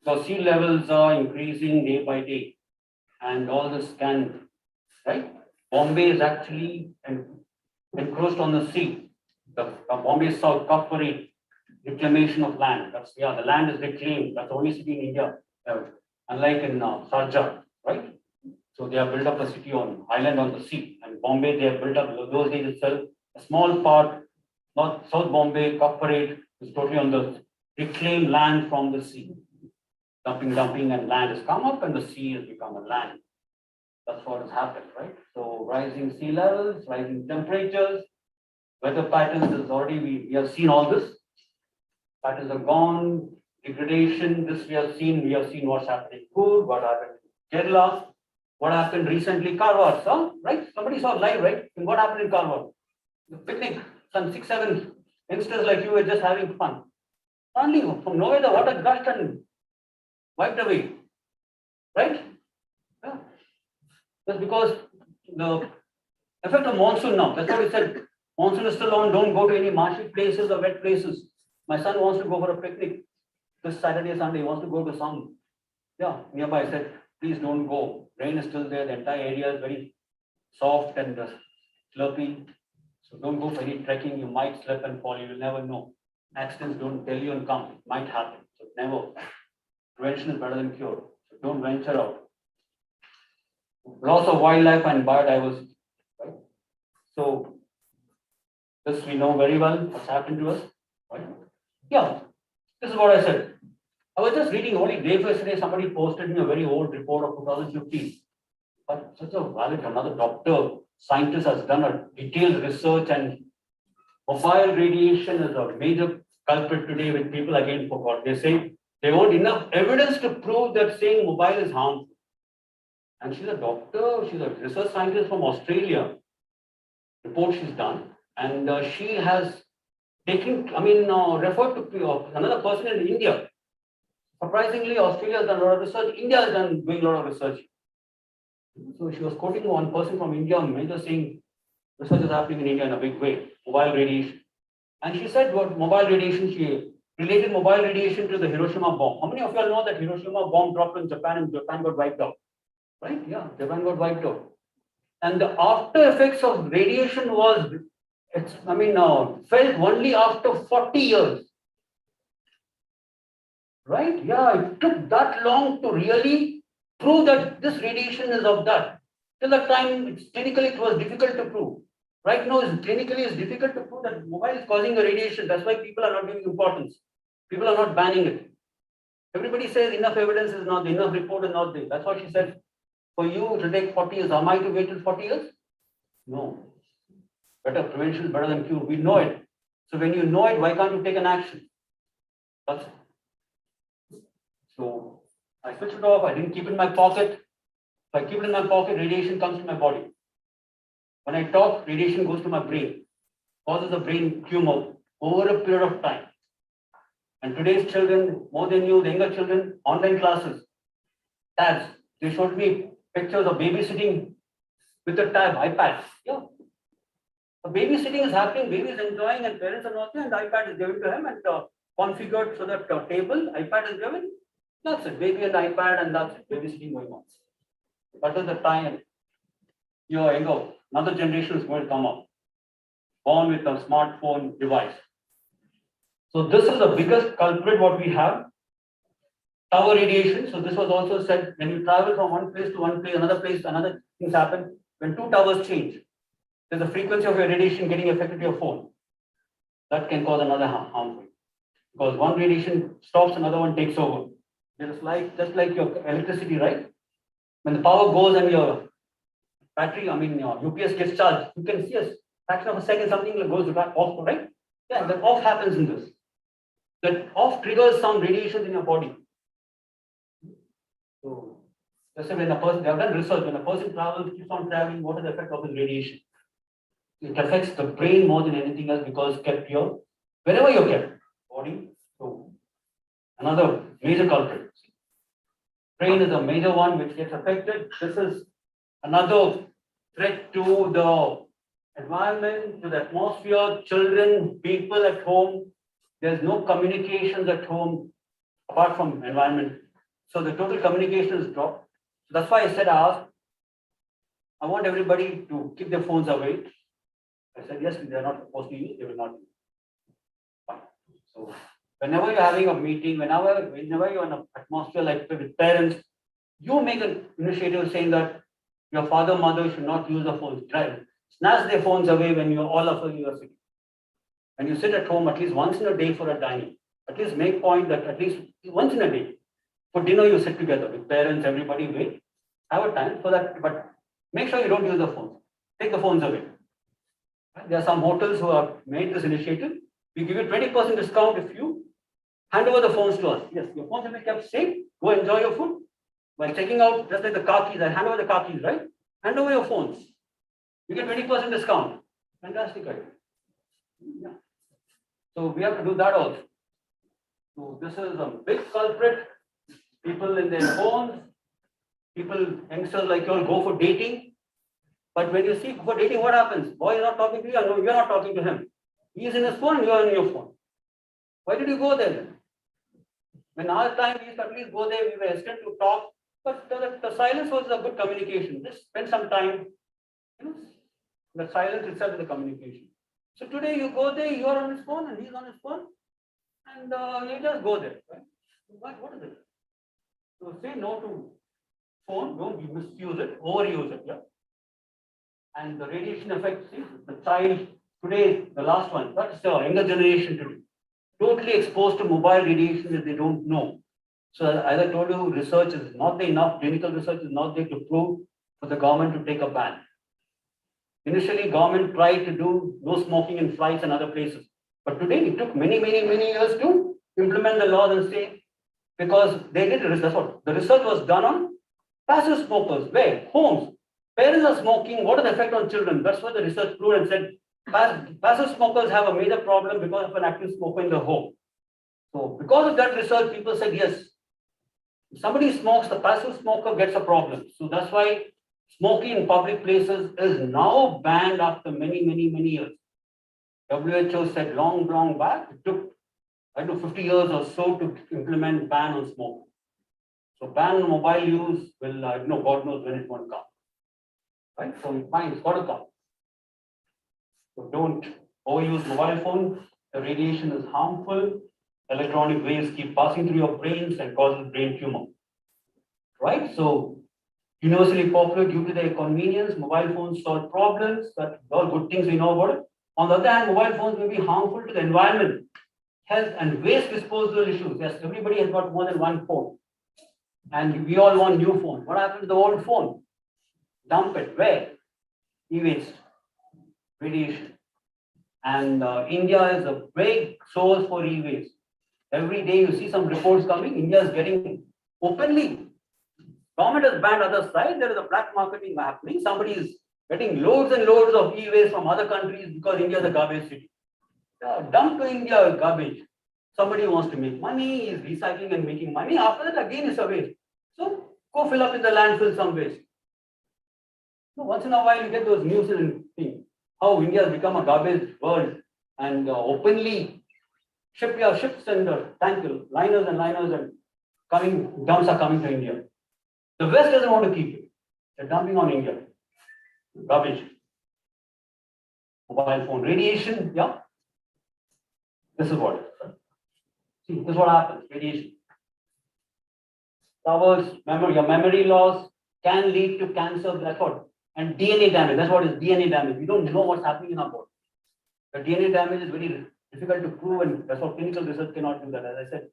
So sea levels are increasing day by day. And all this can, right? Bombay is actually encroached on the sea. The Bombay South Cup Parade, reclamation of land. The land is reclaimed. That's the only city in India, unlike in Sharjah, right? So they have built up a city on island on the sea. And Bombay, they have built up those days itself a small part. North South Bombay Cup Parade is totally on the reclaimed land from the sea. Dumping, and land has come up, and the sea has become a land. That's what has happened, right? So rising sea levels, rising temperatures, Weather patterns is already, we have seen all this. Patterns are gone, degradation, this we have seen what's happening in Coorg, what happened in Kerala, what happened recently, Karwar, so, right? Somebody saw live, right? And what happened in Karwar? The picnic, some 6-7 youngsters like you were just having fun. Suddenly, from nowhere, the water gushed and wiped away, right? Yeah. That's because the effect of monsoon now, that's what we said. Monsoon is still on, don't go to any marshy places or wet places. My son wants to go for a picnic this Saturday, Sunday, he wants to go to some, nearby. I said, please don't go. Rain is still there, the entire area is very soft and slurpy. So don't go for any trekking, you might slip and fall, you will never know. Accidents don't tell you and come, it might happen, so never. Prevention is better than cure, so don't venture out. Loss of wildlife and biodiversity, right? So this we know very well, what's happened to us, right? Yeah, this is what I said. I was just reading only day before yesterday, somebody posted me a very old report of 2015. But such a valid, another doctor, scientist has done a detailed research, and mobile radiation is a major culprit today with people again forgot. They say they want enough evidence to prove that saying mobile is harmful. And she's a doctor, she's a research scientist from Australia, report she's done, and she has taken, referred to another person in India. Surprisingly, Australia has done a lot of research, India has done doing a lot of research. So she was quoting one person from India, major saying research is happening in India in a big way, mobile radiation. And she said what mobile radiation, she related mobile radiation to the Hiroshima bomb. How many of you all know that Hiroshima bomb dropped in Japan and Japan got wiped out? Right? Yeah, Japan got wiped out. And the after effects of radiation was, felt only after 40 years. Right? Yeah, it took that long to really prove that this radiation is of that. Till that time, clinically it was difficult to prove. Right now, clinically it's difficult to prove that mobile is causing a radiation. That's why people are not giving importance. People are not banning it. Everybody says enough evidence is not there, enough report is not there. That's what she said. For you to take 40 years, am I to wait till 40 years? No. Better prevention is better than cure. We know it. So when you know it, why can't you take an action? That's it. So I switched it off. I didn't keep it in my pocket. If I keep it in my pocket, radiation comes to my body. When I talk, radiation goes to my brain, causes a brain tumor over a period of time. And today's children, more than you, the younger children, online classes, tabs. They showed me pictures of babysitting with a tab, iPad. Yeah. So babysitting is happening, baby is enjoying, and parents are not there, and the iPad is given to him and configured so that table, iPad is given. That's it, baby and iPad, and that's it, babysitting going on. That is the time your another generation is going to come up, born with a smartphone device. So this is the biggest culprit what we have. Tower radiation. So this was also said when you travel from one place to one place, another place, another things happen. When two towers change, there's a frequency of your radiation getting affected to your phone. That can cause another harmful. Because one radiation stops, another one takes over. Just like your electricity, right? When the power goes and your battery, your UPS gets charged, you can see a fraction of a second something goes back off, right? Yeah, that off happens in this. That off triggers some radiations in your body. So, just when a person, they have done research, when a person travels, keeps on traveling, what is the effect of his radiation? It affects the brain more than anything else because kept here, wherever you're kept, body. So, another major culprit. Brain is a major one which gets affected. This is another threat to the environment, to the atmosphere, children, people at home. There's no communications at home apart from environment. So the total communication is dropped. So that's why I said, I want everybody to keep their phones away. I said, yes, they are not supposed to use, they will not use. Fine. So whenever you're having a meeting, whenever you're in an atmosphere like with parents, you make an initiative saying that your father, mother should not use the phones. Snatch their phones away when you're all of you are sitting. When you sit at home at least once in a day for a dining, at least make point that at least once in a day, for dinner you sit together with parents, everybody wait, have a time for that, but make sure you don't use the phones. Take the phones away. There are some hotels who have made this initiative. We give you 20% discount if you hand over the phones to us. Yes, your phones will be kept safe. Go enjoy your food. While checking out, just like the car keys, I hand over the car keys, right? Hand over your phones. You get 20% discount. Fantastic idea. Yeah. So we have to do that also. So this is a big culprit. People in their phones, youngsters like you all go for dating. But when you see for dating, what happens? Boy is not talking to you, and no, you're not talking to him. He is in his phone, you are in your phone. Why did you go there then? When our time, we used to at least go there, we were hesitant to talk, but the silence was a good communication. Just spend some time. The silence itself is the communication. So today you go there, you are on his phone and he's on his phone, and you just go there. Right? What is it? So say no to phone, don't misuse it, overuse it. Yeah. And the radiation effect, see, the child today, the last one, that's the younger generation today, totally exposed to mobile radiation that they don't know. So as I told you, research is not there enough, clinical research is not there to prove for the government to take a ban. Initially, government tried to do no smoking in flights and other places. But today, it took many years to implement the laws and say, because they did research. That's what the research was done on passive smokers. Where? Homes. Parents are smoking. What is the effect on children? That's what the research proved and said passive smokers have a major problem because of an active smoker in the home. So because of that research, people said, yes, if somebody smokes, the passive smoker gets a problem. So that's why smoking in public places is now banned after many years. WHO said long back, it took, I don't know, 50 years or so to implement ban on smoking. So ban on mobile use will, God knows when it won't come. Right? So fine, it's got to come. So don't overuse mobile phone. The radiation is harmful. Electronic waves keep passing through your brains and causes brain tumor. Right? So universally popular due to their convenience, mobile phones solve problems. That's all good things we know about it. On the other hand, mobile phones may be harmful to the environment, health, and waste disposal issues. Yes, everybody has got more than one phone. And we all want new phones. What happens to the old phone? Dump it. Where? E-waste, radiation. And India is a big source for e-waste. Every day you see some reports coming, India is getting openly. Government has banned other side, there is a black marketing happening. Somebody is getting loads and loads of e-waste from other countries because India is a garbage city. Dump to India garbage. Somebody wants to make money, is recycling and making money. After that, again, it's a waste. So go fill up in the landfill some waste. So once in a while, you get those news and things. How India has become a garbage world and openly ships and liners and dumps are coming to India. The West doesn't want to keep it. They're dumping on India. Garbage. Mobile phone radiation, yeah. This is what it is. See, this is what happens, radiation. Towers, your memory loss can lead to cancer, that's what. And DNA damage, that's what is DNA damage. We don't know what's happening in our body. The DNA damage is very difficult to prove, and that's what clinical research cannot do that. As I said,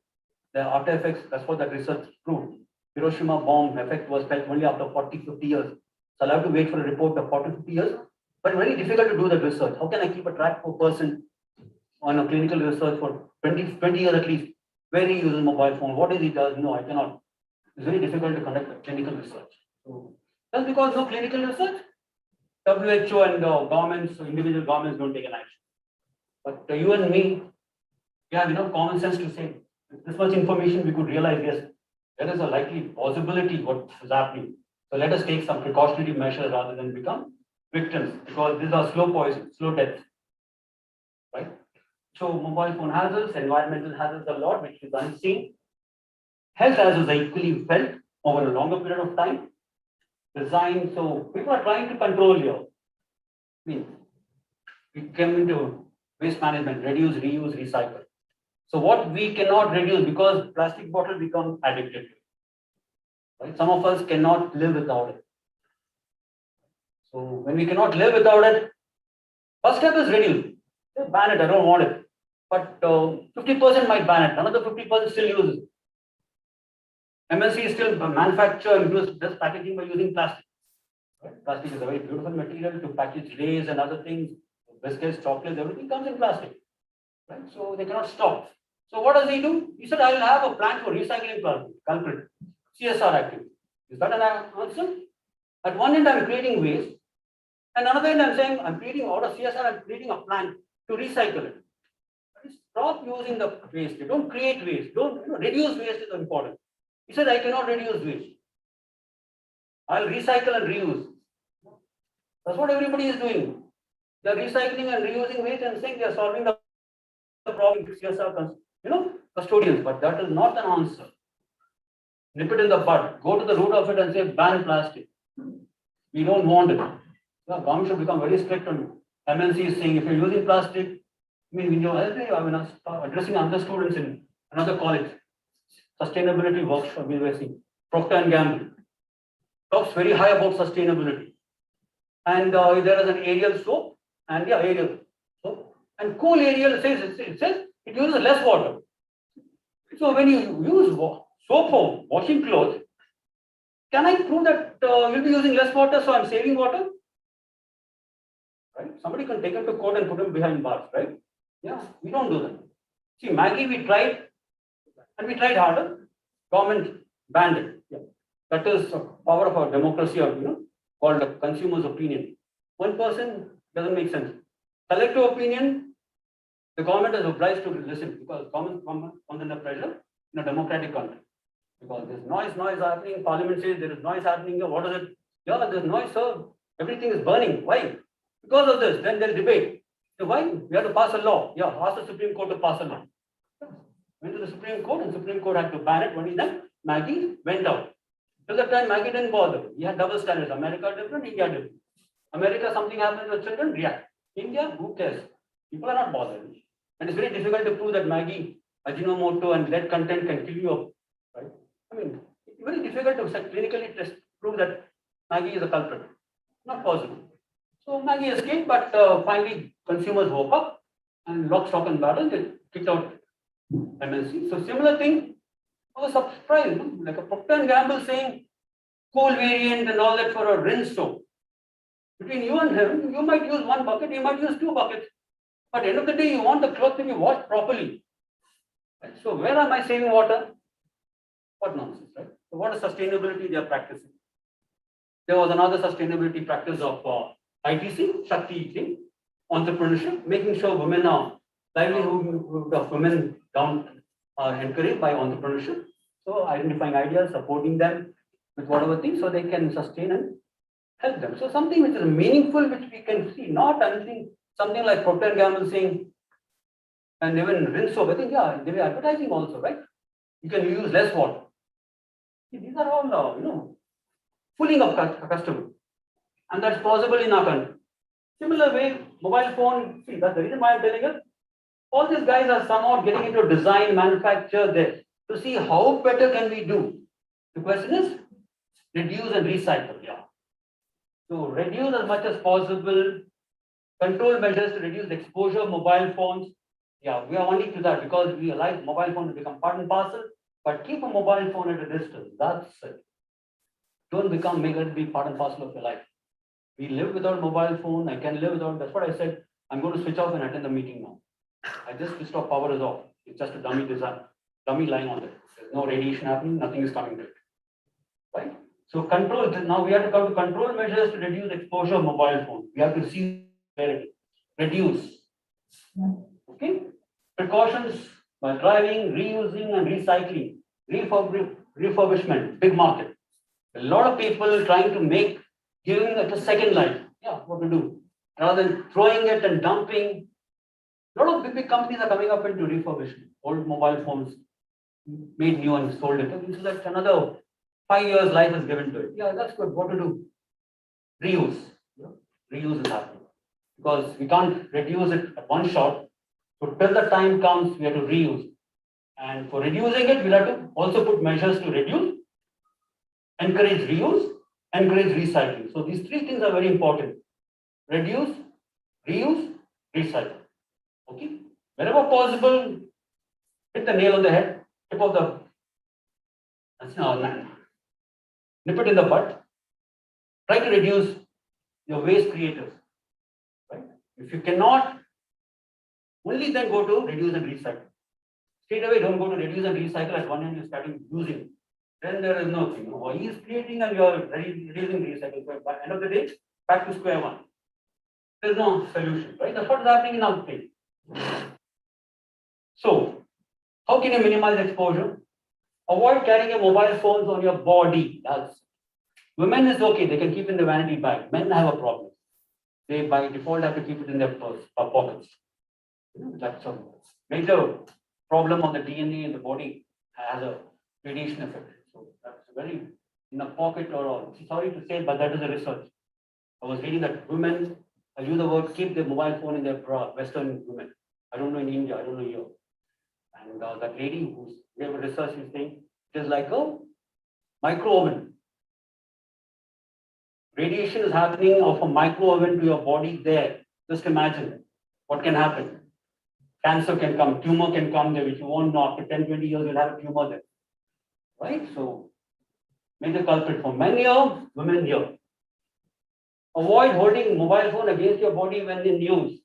the after effects, that's what that research proved. Hiroshima bomb effect was felt only after 40-50 years. So I'll have to wait for a report of 40-50 years. But very difficult to do that research. How can I keep a track of a person on a clinical research for 20 years at least? Where he uses mobile phone, what is he does? No, I cannot. It's very difficult to conduct a clinical research. So just because no clinical research, WHO and governments, individual governments don't take an action. But you and me, we have enough common sense to say this much information we could realize, yes, there is a likely possibility what is happening. So let us take some precautionary measures rather than become victims, because these are slow poison, slow death. Right? So mobile phone hazards, environmental hazards a lot, which is unseen. Health hazards are equally felt over a longer period of time. Design, so people are trying to control here. I mean, we came into waste management, reduce, reuse, recycle. So what we cannot reduce, because plastic bottle becomes addictive. Right? Some of us cannot live without it. So when we cannot live without it, first step is reduce. Ban it, I don't want it. But 50% might ban it, another 50% still uses it. MNC still manufacture and use this packaging by using plastic. Right? Plastic is a very beautiful material to package lays and other things. biscuits, chocolates, everything comes in plastic, right? So they cannot stop. So what does he do? He said, I will have a plan for recycling plastic, culprit, CSR activity. Is that an answer? At one end, I'm creating waste, and another end, I'm saying I'm creating out of CSR, I'm creating a plan to recycle it. Stop using the waste. You don't create waste. Don't reduce waste is important. He said, I cannot reduce waste. I'll recycle and reuse. That's what everybody is doing. They're recycling and reusing waste and saying they're solving the problem. CSR, custodians, but that is not an answer. Nip it in the bud. Go to the root of it and say ban plastic. We don't want it. The government should become very strict on MNCs saying if you're using plastic, I mean, addressing other students in another college, sustainability workshop, we were seeing Procter and Gamble talks very high about sustainability. And there is an Ariel soap, and Ariel soap, and cool Ariel says it uses less water. So when you use soap for washing clothes, can I prove that you'll be using less water, so I'm saving water? Right? Somebody can take him to court and put him behind bars, right? Yeah, we don't do that. See, Maggie, we tried, and we tried harder. Government banned it. Yeah. That is the power of our democracy, or called a consumer's opinion. One person doesn't make sense. Collective opinion, the government is obliged to listen because government comes under pressure in a democratic country. Because there's noise happening. Parliament says there is noise happening. What is it? Yeah, there's noise, sir. Everything is burning. Why? Because of this. Then there's debate. So why? We have to pass a law. Yeah, ask the Supreme Court to pass a law. Went to the Supreme Court, and Supreme Court had to ban it. Only then Maggie went out. Till that time, Maggie didn't bother. We had double standards. America different, India different. America, something happens with children, react. India, who cares? People are not bothered. And it's very difficult to prove that Maggie, Ajinomoto, and lead content can kill you, right? I mean, it's very difficult to clinically prove that Maggie is a culprit. Not possible. So Maggie escaped, but finally consumers woke up and lock, stock, and barrel, they kicked out MNC. So similar thing, I was surprised, like a Procter and Gamble saying cool variant and all that for a rinse soap. Between you and him, you might use one bucket, he might use two buckets. But at the end of the day, you want the cloth to be washed properly. Right? So where am I saving water? What nonsense, right? So what is sustainability they are practicing? There was another sustainability practice of ITC, Shakti thing, entrepreneurship, making sure women are livelihood of women down are encouraged by entrepreneurship. So identifying ideas, supporting them with whatever thing so they can sustain and help them. So something which is meaningful, which we can see, not anything, something like Procter and Gamble saying, and even rinse soap, I think, yeah, they were advertising also, right? You can use less water. See, these are all, fooling of customers. And that's possible in our country. Similar way, mobile phone, see, that's the reason why I'm telling you, all these guys are somehow getting into design, manufacture this, to see how better can we do. The question is, reduce and recycle, yeah. So reduce as much as possible, control measures to reduce exposure of mobile phones. Yeah, we are only to that because we realize mobile phone will become part and parcel, but keep a mobile phone at a distance, that's it. Don't make it be part and parcel of your life. We live without mobile phone, I can live without, that's what I said, I'm going to switch off and attend the meeting now. I just switched off, power is off. It's just a dummy design, dummy line on it. There's no radiation happening, nothing is coming to it. Right? So control, now we have to come to control measures to reduce exposure of mobile phone. We have to see reduce. Okay? Precautions by driving, reusing and recycling, refurbishment, big market. A lot of people trying to giving it a second life. Yeah, what to do? Rather than throwing it and dumping. A lot of big companies are coming up into refurbishment. Old mobile phones made new and sold it. So that's another 5 years life is given to it. Yeah, that's good. What to do? Reuse. Yeah. Reuse is happening. Because we can't reduce it at one shot. So till the time comes, we have to reuse. And for reducing it, we'll have to also put measures to reduce, encourage reuse, encourage recycling. So these three things are very important. Reduce, reuse, recycle. Okay? Wherever possible, hit the nail on the head, tip of the nip it in the bud. Try to reduce your waste creators. Right? If you cannot, only then go to reduce and recycle. Straight away, don't go to reduce and recycle at one end, you're starting using. Then there is no thing. Or he is creating and you're reducing recycle. So by end of the day, back to square one. There's no solution, right? That's what is happening in our thing. So, how can you minimize exposure? Avoid carrying your mobile phones on your body. That's women is okay, they can keep in the vanity bag. Men have a problem. They by default have to keep it in their purse or pockets. That's a major problem on the DNA in the body has a radiation effect. So that's very in a pocket or sorry to say, but that is a research. I was reading that women, I use the word keep their mobile phone in their bra, Western women. I don't know in India, I don't know here. And that lady who's gave a research is saying it is like a micro oven. Radiation is happening of a micro oven to your body there. Just imagine what can happen. Cancer can come, tumor can come there, which you won't know after 10, 20 years, you'll have a tumor there. Right? So, major culprit for men here, women here. Avoid holding mobile phone against your body when in use.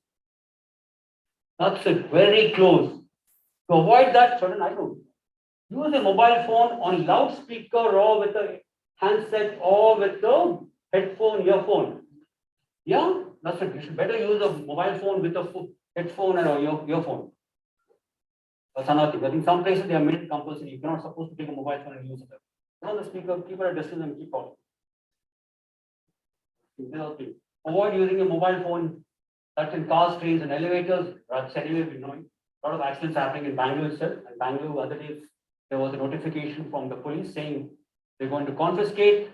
That's it, very close. To avoid that, certain I don't. Use a mobile phone on loudspeaker or with a handset or with the headphone, earphone. Yeah, that's it. You should better use a mobile phone with a headphone and or earphone. That's another thing. I think some places they are made compulsory. You're not supposed to take a mobile phone and use it. Put on the speaker, keep it at a distance and keep out. Avoid using a mobile phone that's in cars, trains, and elevators. That's anyway we know. A lot of accidents happening in Bangalore itself. And Bangalore, other days, there was a notification from the police saying they're going to confiscate.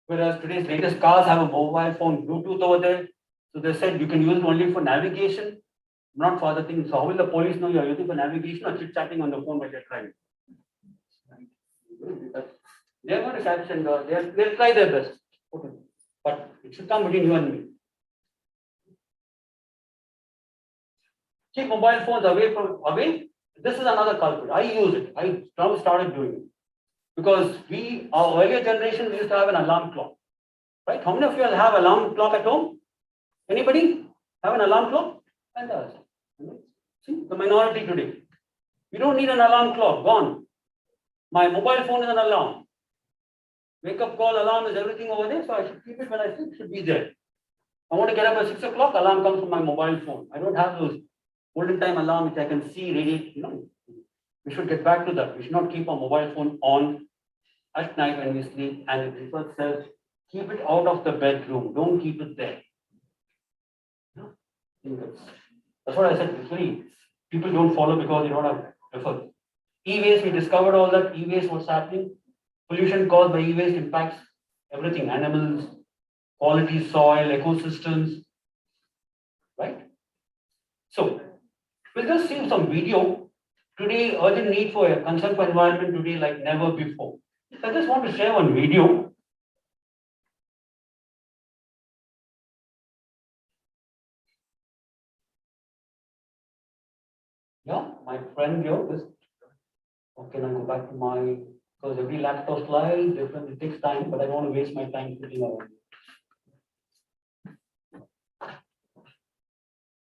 Whereas today's latest cars have a mobile phone Bluetooth over there. So they said you can use it only for navigation, not for other things. So how will the police know you're using for navigation or chit-chatting on the phone while you're driving? They're going to catch and they'll try their best. Okay. But it should come between you and me. Keep mobile phones away. This is another culprit. I use it. I now started doing it. Because our earlier generation, we used to have an alarm clock. Right? How many of you have alarm clock at home? Anybody have an alarm clock? And see, the minority today. You don't need an alarm clock, gone. My mobile phone is an alarm. Wake up call alarm is everything over there, so I should keep it when I sleep, should be there. I want to get up at 6 o'clock, alarm comes from my mobile phone. I don't have those olden time alarm which I can see radiate, We should get back to that. We should not keep our mobile phone on at night when we sleep, and the research says keep it out of the bedroom. Don't keep it there. That's what I said. Usually, people don't follow because they don't have effort. E-waste, we discovered all that. E-waste, what's happening? Pollution caused by e-waste impacts everything: animals, quality soil, ecosystems. Right? So, we'll just see some video. Today, urgent need for a concern for environment today like never before. I just want to share one video. Yeah, my friend here, okay, now go back to because every laptop slide, different, it takes time, but I don't want to waste my time putting around.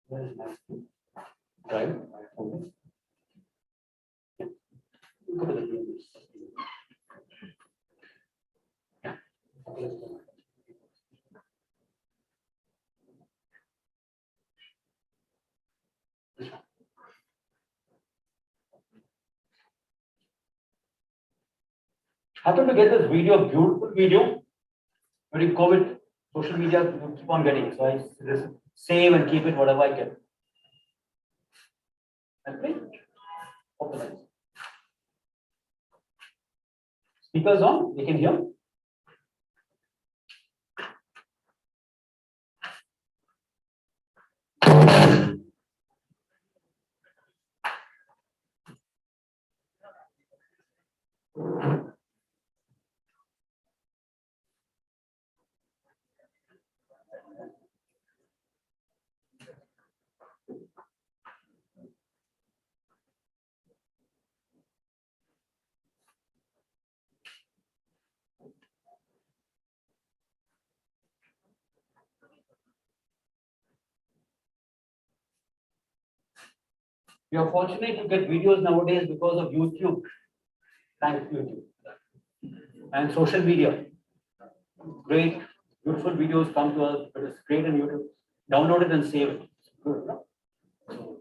Where is my drive? Okay. Yeah. Go to the previous. Yeah. Okay, let's go. This one. Happened to get this video, beautiful video. During COVID, social media you keep on getting. So I just save and keep it whatever I get. Okay. Open it. Speakers on, we can hear. We are fortunate to get videos nowadays because of YouTube. Thanks YouTube. And social media. Great, beautiful videos come to us, but it's great on YouTube. Download it and save it. Good, no? So,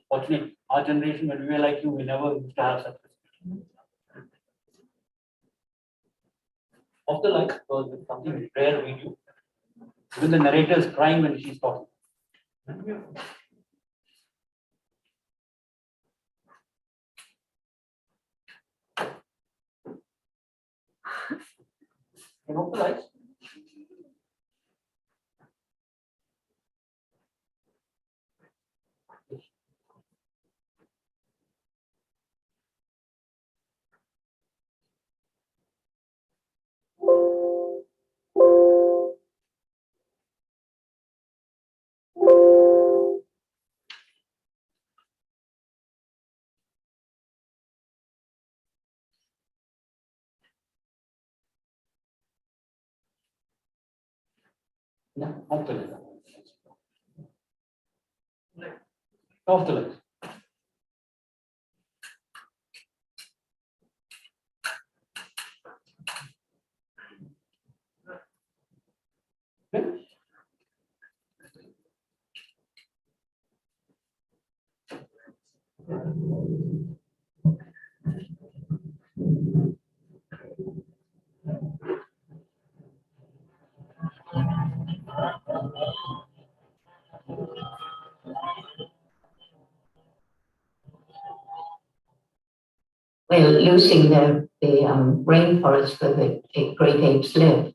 fortunate, our generation, when we were like you, we never used to have such. Of the life, because it's something rare video. Even the narrator is crying when she's talking. Can open the lights? No, off the lights. Off the lights. Okay. Well, losing the rainforest where the great apes live,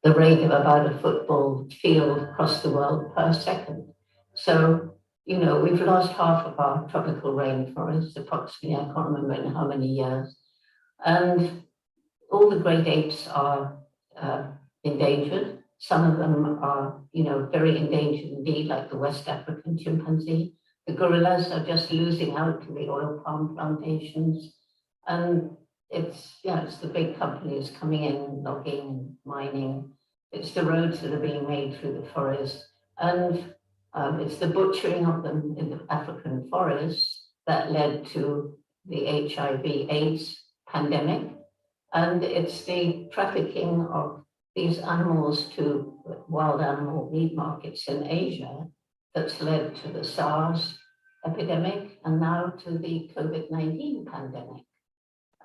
the rate of about a football field across the world per second. So, you know, we've lost half of our tropical rainforest, approximately, I can't remember in how many years. And all the great apes are endangered. Some of them are, you know, very endangered indeed, like the West African chimpanzee. The gorillas are just losing out to the oil palm plantations. And it's the big companies coming in, logging, mining. It's the roads that are being made through the forest. And it's the butchering of them in the African forests that led to the HIV/AIDS pandemic. And it's the trafficking of these animals to wild animal meat markets in Asia that's led to the SARS epidemic and now to the COVID-19 pandemic.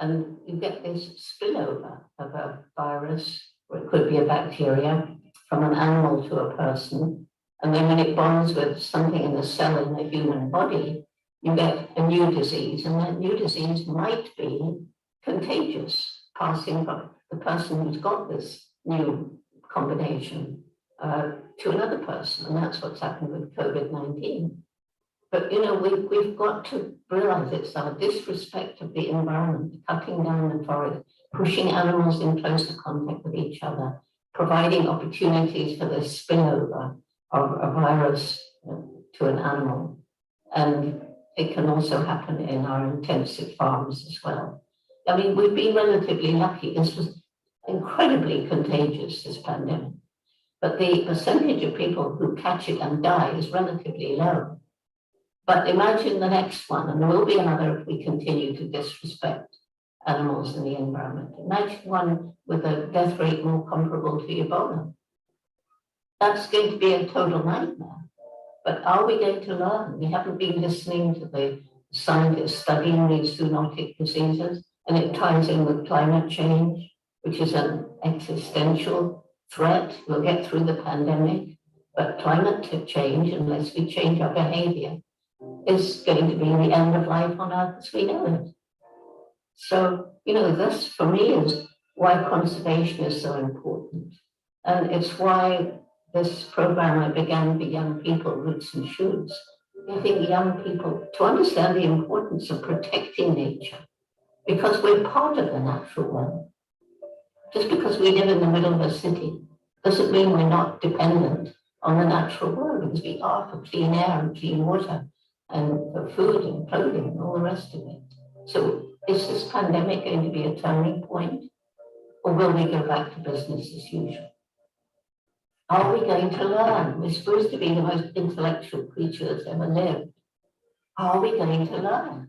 And you get this spillover of a virus, or it could be a bacteria, from an animal to a person. And then when it bonds with something in the cell in the human body, you get a new disease. And that new disease might be contagious, passing from the person who's got this new combination to another person. And that's what's happened with COVID-19. But, you know, we've got to realize it's our disrespect of the environment, cutting down the forest, pushing animals in closer contact with each other, providing opportunities for the spillover of a virus to an animal. And it can also happen in our intensive farms as well. I mean, we've been relatively lucky. This was incredibly contagious, this pandemic. But the percentage of people who catch it and die is relatively low. But imagine the next one, and there will be another if we continue to disrespect animals and the environment. Imagine one with a death rate more comparable to Ebola. That's going to be a total nightmare. But are we going to learn? We haven't been listening to the scientists studying these zoonotic diseases, and it ties in with climate change, which is an existential threat. We'll get through the pandemic, but climate change, unless we change our behavior, is going to be the end of life on Earth as we know it. So, you know, this for me is why conservation is so important. And it's why this program I began for young people, Roots and Shoots, getting young people to understand the importance of protecting nature, because we're part of the natural world. Just because we live in the middle of a city doesn't mean we're not dependent on the natural world, because we are for clean air and clean water, and for food and clothing and all the rest of it. So is this pandemic going to be a turning point, or will we go back to business as usual? Are we going to learn? We're supposed to be the most intellectual creature that's ever lived. Are we going to learn?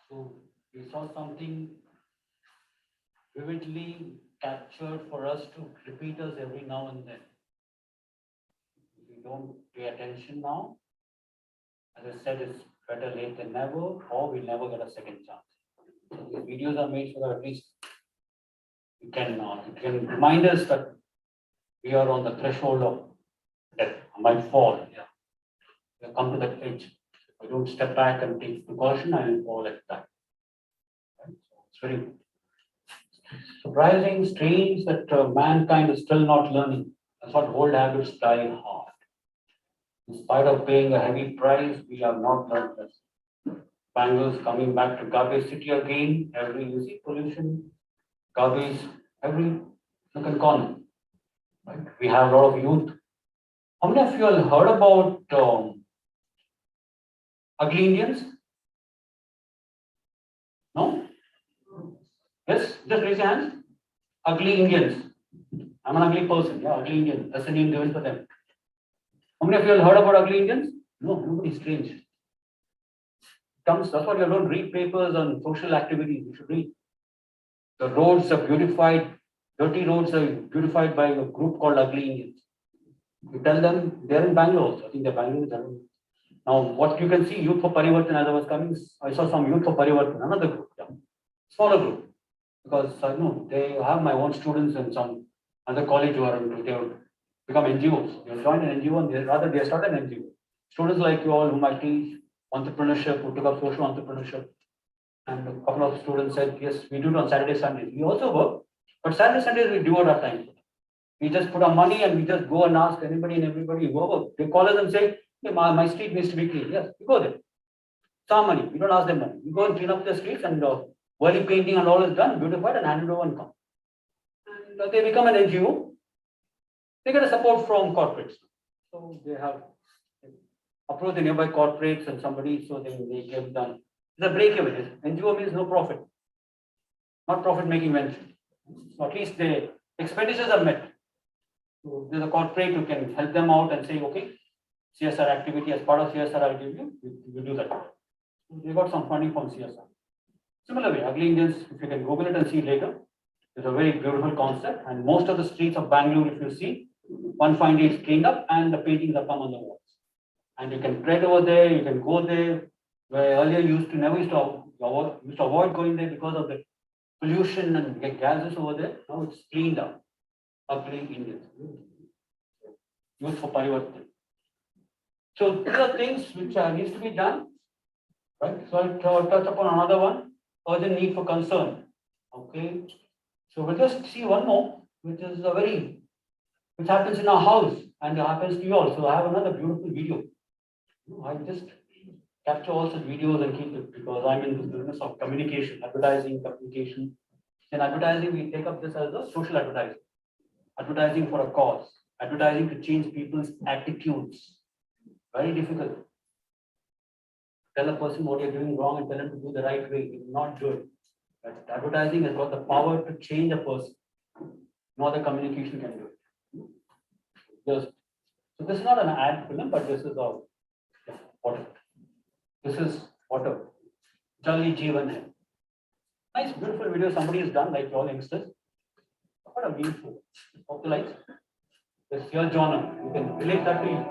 So we saw something vividly captured for us to repeat us every now and then. If we don't pay attention now, as I said, it's better late than never, or we'll never get a second chance. So these videos are made so that at least it can remind us that we are on the threshold of death. I might fall. Yeah. We'll come to that edge. If I don't step back and take precaution, I will fall at that. Right? So it's very surprising, strange that mankind is still not learning. That's what old habits die hard. In spite of paying a heavy price, we have not learned this. Bangalore's coming back to garbage city again. Every you see pollution, garbage, every nook and corner. Right? We have a lot of youth. How many of you have heard about ugly Indians? No? Yes? Just raise your hands. Ugly Indians. I'm an ugly person. Yeah, ugly Indian. That's the name given for them. How many of you have heard about ugly Indians? No, nobody. Strange. That's what you don't read papers on social activities. You should read. The roads are beautified, dirty roads are beautified by a group called Ugly Indians. You tell them they're in Bangalore. I think they're Bangalore. Now, what you can see, Youth for Parivartan, as I was coming, I saw some Youth for Parivartan, another group, yeah. Smaller group. Because I know they have my own students and some other college who are they would become NGOs. They join an NGO and they start an NGO. Students like you all whom I teach entrepreneurship, who took up social entrepreneurship. And a couple of students said, yes, we do it on Saturday, Sundays. We also work, but Saturday, Sundays we do it our time. We just put our money and we just go and ask anybody and everybody who over. They call us and say, hey, my street needs to be clean. Yes, we go there. It's our money. We don't ask them money. We go and clean up the streets and while painting and all is done, beautified and handed over and come. And they become an NGO. They get a support from corporates. So they have approached the nearby corporates and somebody, so they give them the break even. NGO means no profit, not profit making venture. So at least the expenditures are met. So there's a corporate who can help them out and say, okay, CSR activity as part of CSR, I'll give you, we do that. So they got some funding from CSR. Similar way, Ugly Indians, if you can Google it and see later, it's a very beautiful concept. And most of the streets of Bangalore, if you see, one fine day it's cleaned up and the paintings have come on the walls. And you can tread over there, you can go there, where earlier you used to avoid going there because of the pollution and gases over there. Now it's cleaned up. Ugly Indians. Youth for Parivartan. So these are things which needs to be done. Right? So I'll touch upon another one. Urgent need for concern. Okay. So we'll just see one more, which is which happens in our house and happens to you all. So I have another beautiful video. I just capture also videos and keep it because I'm in the business of communication, advertising, communication. In advertising, we take up this as a social advertising. Advertising for a cause, advertising to change people's attitudes. Very difficult. Tell a person what you're doing wrong and tell him to do the right way. He will not do it. But advertising has got the power to change a person. No other communication can do it. So this is not an ad film, but this is a water. This is water. Jalli Jeevan Hai. Nice, beautiful video somebody has done, like all youngsters. What a beautiful. Off the lights. This your genre. You can relate that to you.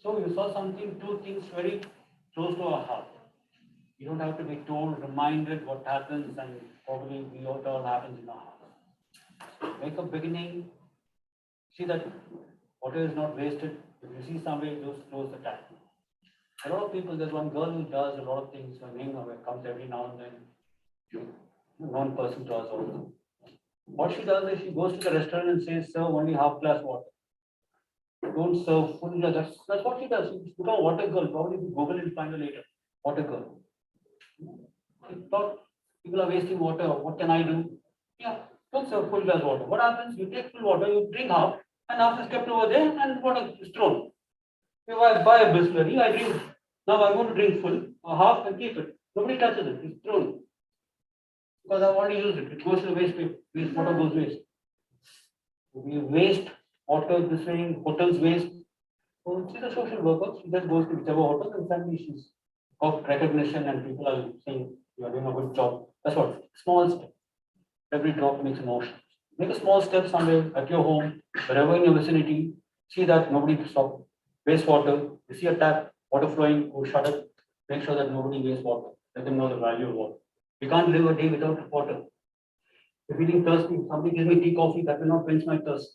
So you saw something, two things very close to our heart. You don't have to be told, reminded what happens, and probably what all happens in our heart. Make a beginning, see that water is not wasted. If you see somewhere, just close the tap. A lot of people, there's one girl who does a lot of things, her name comes every now and then. One person to us also. What she does is she goes to the restaurant and says, serve only half glass water. Don't serve full glass. That's what she does. She's become a water girl. Probably Google and find her later. water girl. I thought people are wasting water. What can I do? Yeah, don't serve full glass water. What happens? You take full water, you drink half, and half is kept over there, and water is thrown. If I buy a Bisleri, I drink. Now I'm going to drink full, or half, and keep it. Nobody touches it. It's thrown. Because I've already used it. It goes to the waste paper. Waste water goes waste. We waste water, this way, hotels waste. So see the social workers, it just goes to whichever hotel and family issues of recognition, and people are saying you are doing a good job. That's what small step. Every drop makes an ocean. Make a small step somewhere at your home, wherever in your vicinity. See that nobody stop waste water. You see a tap, water flowing, go shut it. Make sure that nobody wastes water. Let them know the value of water. We can't live a day without water. If feeling thirsty, somebody gives me tea, coffee, that will not quench my thirst.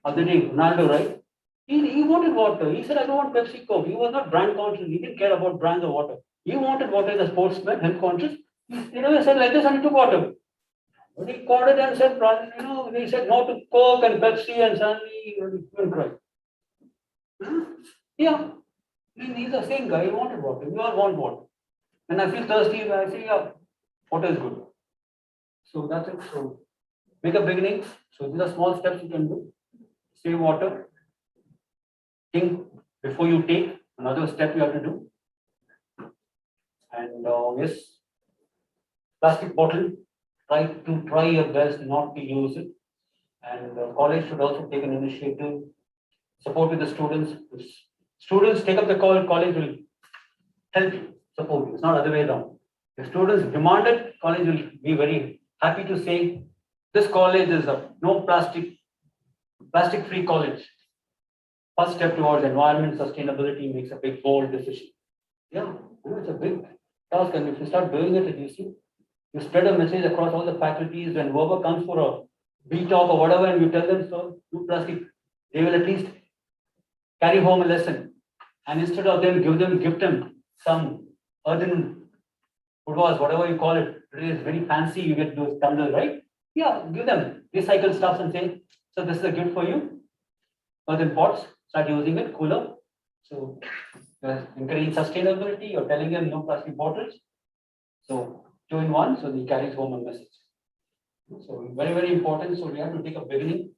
Other day, Ronaldo, right? He wanted water. He said, I don't want Pepsi Coke. He was not brand conscious. He didn't care about brands of water. He wanted water as a sportsman, health conscious. He never said like this, and he took water. When he called it and said, he said no to Coke and Pepsi, and suddenly he went cry. Yeah, he's the same guy. He wanted water. We all want water. When I feel thirsty, I say, yeah, water is good. So that's it. So make a beginning. So these are small steps you can do. Save water. Think before you take. Another step you have to do. And yes, plastic bottle. Try your best not to use it. And college should also take an initiative. Support with the students. If students take up the call, college will help you, support you. It's not other way around. If students demand it, college will be very happy to say this college is a no plastic-free college. First step towards environment sustainability makes a big bold decision. Yeah, it's a big task, and if you start doing it, you spread a message across all the faculties. When whoever comes for a B talk or whatever, and you tell them so, do plastic, they will at least carry home a lesson. And instead of them, gift them some earthen woodwas, whatever you call it. It is very fancy. You get those tumblers, right? Yeah, give them recycled stuff and say, so this is a gift for you. Earthen pots, start using it, cooler. So encouraging sustainability. You're telling them no plastic bottles. So 2 in 1. So he carries home a message. So very, very important. So we have to take a beginning.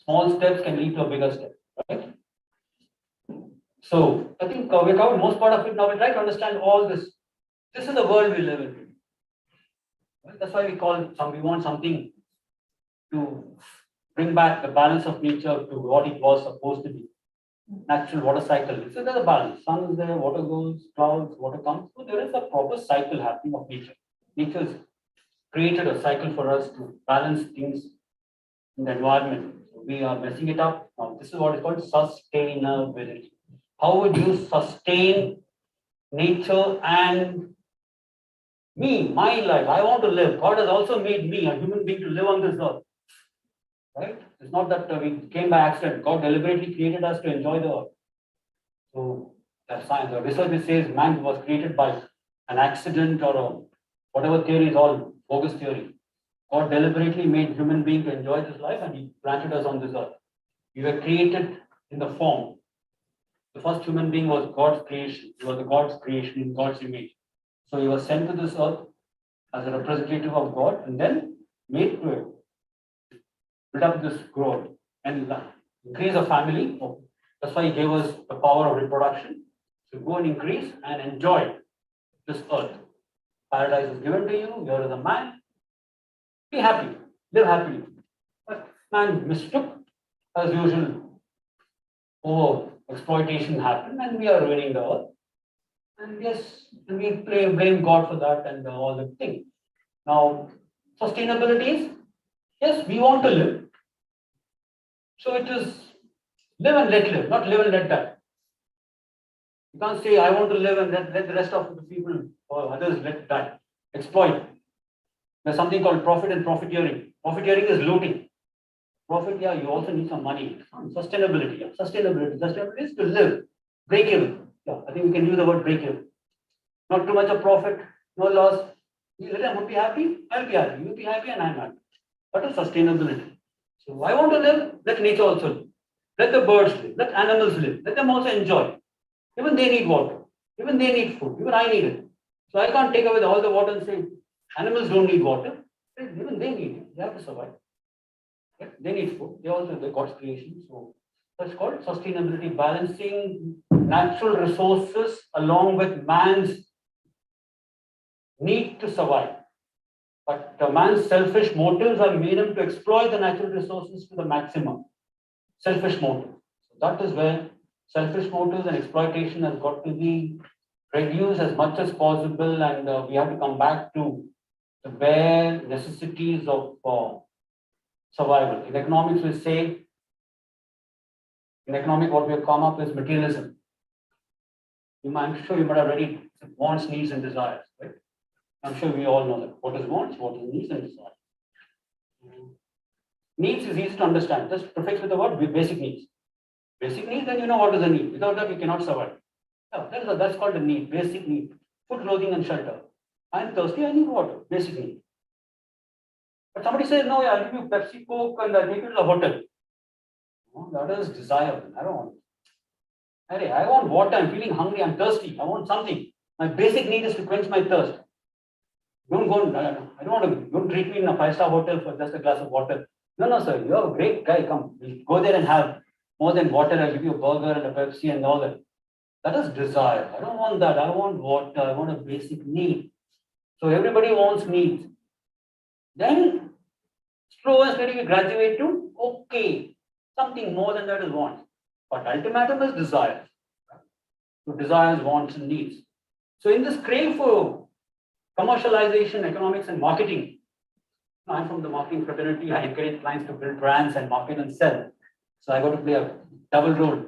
Small steps can lead to a bigger step, right? So I think we covered most part of it. Now we try to understand all this. This is the world we live in. Right? That's why we want something to bring back the balance of nature to what it was supposed to be. Natural water cycle. So there's a balance. Sun is there, water goes, clouds, water comes. So there is a proper cycle happening of nature. Nature's created a cycle for us to balance things in the environment. So we are messing it up. Now this is what is called sustainability. How would you sustain nature and me, my life? I want to live. God has also made me, a human being, to live on this earth. Right? It's not that we came by accident. God deliberately created us to enjoy the earth. So that's science. The research says man was created by an accident or whatever theory is all bogus theory. God deliberately made human being to enjoy this life, and he planted us on this earth. We were created in the form. The first human being was God's creation. He was God's creation in God's image. So he was sent to this earth as a representative of God, and then made to build up this growth and increase a family. That's why he gave us the power of reproduction. So go and increase and enjoy this earth. Paradise is given to you. Here is a man. Be happy. Live happily. But man mistook, as usual, over exploitation happened, and we are ruining the earth. And yes, we blame God for that and all the thing. Now, sustainability is, yes, we want to live. So it is live and let live, not live and let die. You can't say, I want to live and let the rest of the people or others let die. Exploit. There's something called profit and profiteering. Profiteering is looting. Profit, yeah, you also need some money. Sustainability, yeah. Sustainability is to live. Break even. Yeah, I think we can use the word break even. Not too much of profit, no loss. You let them be happy, I'll be happy. You'll be happy and I'm happy. What is sustainability? So I want to live, let nature also live. Let the birds live, let animals live, let them also enjoy. Even they need water. Even they need food, even I need it. So I can't take away all the water and say, animals don't need water. Even they need it, they have to survive. Right? They need food, they also, they're God's creation. So that's called sustainability, balancing natural resources along with man's need to survive. But man's selfish motives have made him to exploit the natural resources to the maximum. Selfish motive. So that is where selfish motives and exploitation has got to be reduced as much as possible, and we have to come back to the bare necessities of survival. In economics, we say, in economic, what we have come up is materialism. I'm sure you might have read it, wants, needs, and desires, right? I'm sure we all know that. What is wants, what is needs, and desires. Needs is easy to understand. Just prefix with the word basic needs. Basic needs, then you know what is a need. Without that, we cannot survive. Yeah, that's called a need, basic need. Food, clothing, and shelter. I'm thirsty, I need water, basic need. But somebody says, no, I'll give you Pepsi, Coke, and I'll take you to the hotel. No, that is desire. I don't want it. Hey, I want water, I'm feeling hungry, I'm thirsty, I want something. My basic need is to quench my thirst. Don't go, I don't want to, don't treat me in a 5-star hotel for just a glass of water. No, sir, you're a great guy, come, we'll go there and have more than water, I'll give you a burger and a Pepsi and all that. That is desire. I don't want that, I want water, I want a basic need. So everybody wants needs. Then, slow and steady we graduate to, okay, something more than that is wants. But ultimatum is desires. So desires, wants, and needs. So in this crave for commercialization, economics, and marketing, I'm from the marketing fraternity. I encourage clients to build brands and market and sell. So I got to play a double role,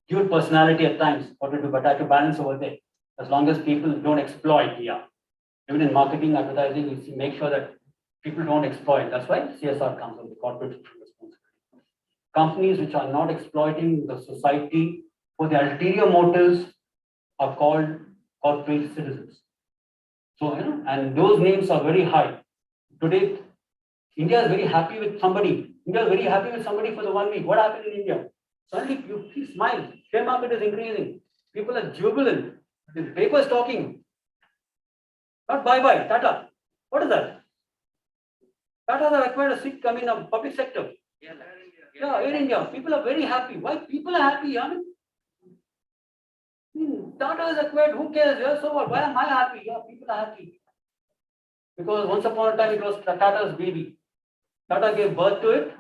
dual personality at times, what to do, but I have to balance over there. As long as people don't exploit, yeah. Even in marketing, advertising, we make sure that people don't exploit. That's why CSR comes from the corporate responsibility. Companies which are not exploiting the society for the ulterior motives are called corporate citizens. So, and those names are very high. Today, India is very happy with somebody. India is very happy with somebody for the 1 week. What happened in India? Suddenly, you smile. Share market is increasing. People are jubilant. The paper is talking. Not bye-bye, Tata. What is that? Tata have acquired a seat coming in public sector. Yeah, Air India. People are very happy. Why people are happy? I mean, Tata is acquired. Who cares? Yeah, so what? Why am I happy? Yeah, people are happy. Because once upon a time it was Tata's baby. Tata gave birth to it.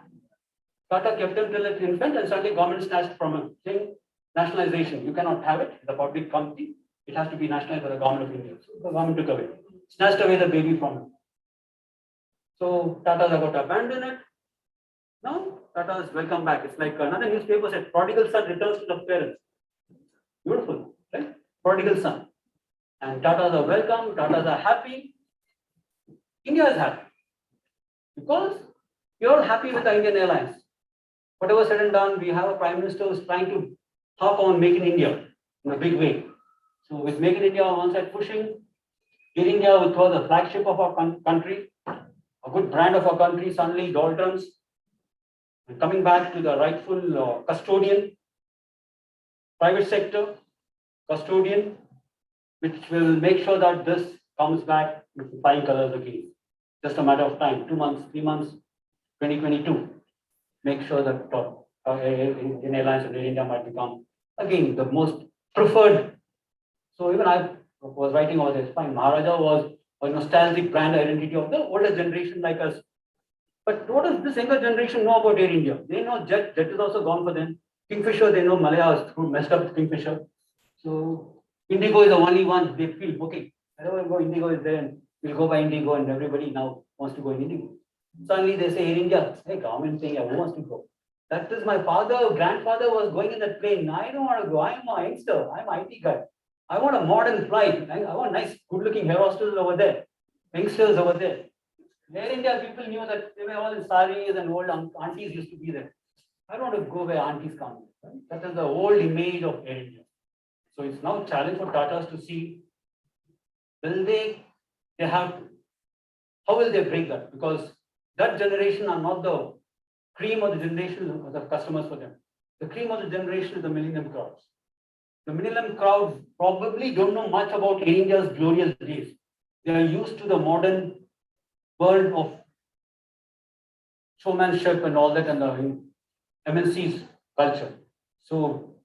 Tata kept him till it's infant, and suddenly government snatched from him, saying nationalization. You cannot have it. The public company. It has to be nationalized by the government of India. So the government took away, snatched away the baby from him. So Tata's have got to abandon it. Now Tata's welcome back. It's like another newspaper said, prodigal son returns to the parents. Beautiful, right? Prodigal son. And Tatas are welcome, Tatas are happy. India is happy. Because you're happy with the Indian Airlines. Whatever said and done, we have a Prime Minister who's trying to harp on Make in India in a big way. So with Make in India on one side pushing, Air India, which was the flagship of our country, a good brand of our country, suddenly doldrums, and coming back to the rightful custodian, private sector, custodian, which will make sure that this comes back with flying colors again. Just a matter of time, 2 months, 3 months, 2022. Make sure that Indian Airlines and Air India might become, again, the most preferred. So even I was writing all this, fine, Maharaja was a nostalgic brand identity of the older generation like us. But what does this younger generation know about Air India? They know Jet is also gone for them. Kingfisher, they know Malaya is messed up with Kingfisher. So Indigo is the only one they feel, okay, wherever we go, Indigo is there and we'll go by Indigo, and everybody now wants to go in Indigo. Suddenly they say Air India, hey, government thing, who wants to go? That is my grandfather was going in that plane. I don't want to go. I'm a youngster. I'm an IT guy. I want a modern flight. I want nice, good-looking hair hostels over there, youngsters over there. Air India people knew that they were all in saris and old aunties used to be there. I don't want to go where aunties come. Right? That is the old image of Air India. So it's now a challenge for Tatas to see, will they have to. How will they break that? Because that generation are not the cream of the generation of the customers for them. The cream of the generation is the millennium crowds. the millennium crowd probably don't know much about Air India's glorious days. They are used to the modern world of showmanship and all that and the MNC's culture. So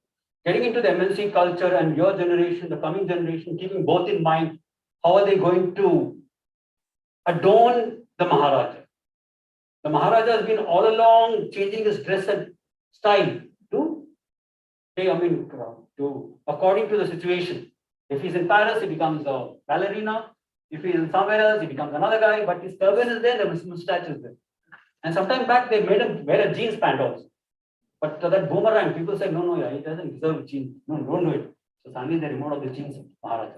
getting into the MNC culture and your generation, the coming generation, keeping both in mind, how are they going to adorn the Maharaja? The Maharaja has been all along changing his dress and style to, to according to the situation. If he's in Paris, he becomes a ballerina. If he's in somewhere else, he becomes another guy. But his turban is there, the moustache is there. And sometime back, they made him wear a jeans pant also. But that boomerang, people say, no, yeah, he doesn't deserve jeans. No, don't do it. So suddenly they removed all the jeans of Maharaja.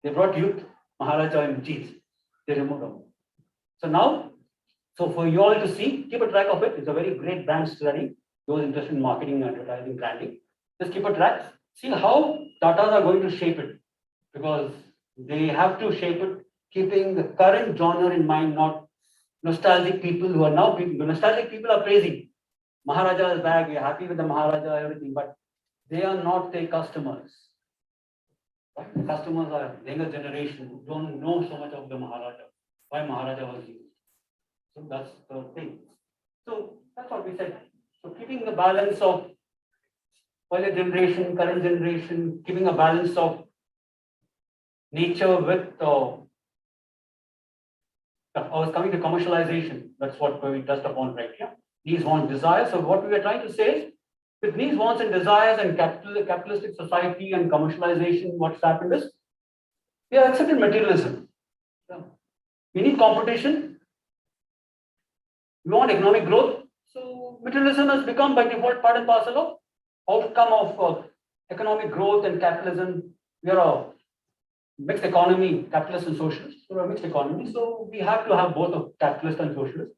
They brought youth Maharaja in jeans. They removed them. So now, so for you all to see, keep a track of it. It's a very great brand study. Those interested in marketing, advertising, branding, just keep a track. See how Tatas are going to shape it. Because they have to shape it, keeping the current genre in mind, not nostalgic people who are now people. The nostalgic people are praising. Maharaja is back, we are happy with the Maharaja, everything, but they are not their customers. Right? The customers are younger generation who don't know so much of the Maharaja, why Maharaja was used. So that's the thing. So that's what we said. So keeping the balance of earlier generation, current generation, keeping a balance of nature with I was coming to commercialization. That's what we touched upon right here. Needs, wants, desires. So what we are trying to say is, with needs, wants, and desires and capitalistic society and commercialization, what's happened is, we have accepted materialism. We need competition. We want economic growth. So materialism has become by default part and parcel of outcome of economic growth and capitalism. We are a mixed economy, capitalist and socialist. So we're a mixed economy. So we have to have both of capitalist and socialist.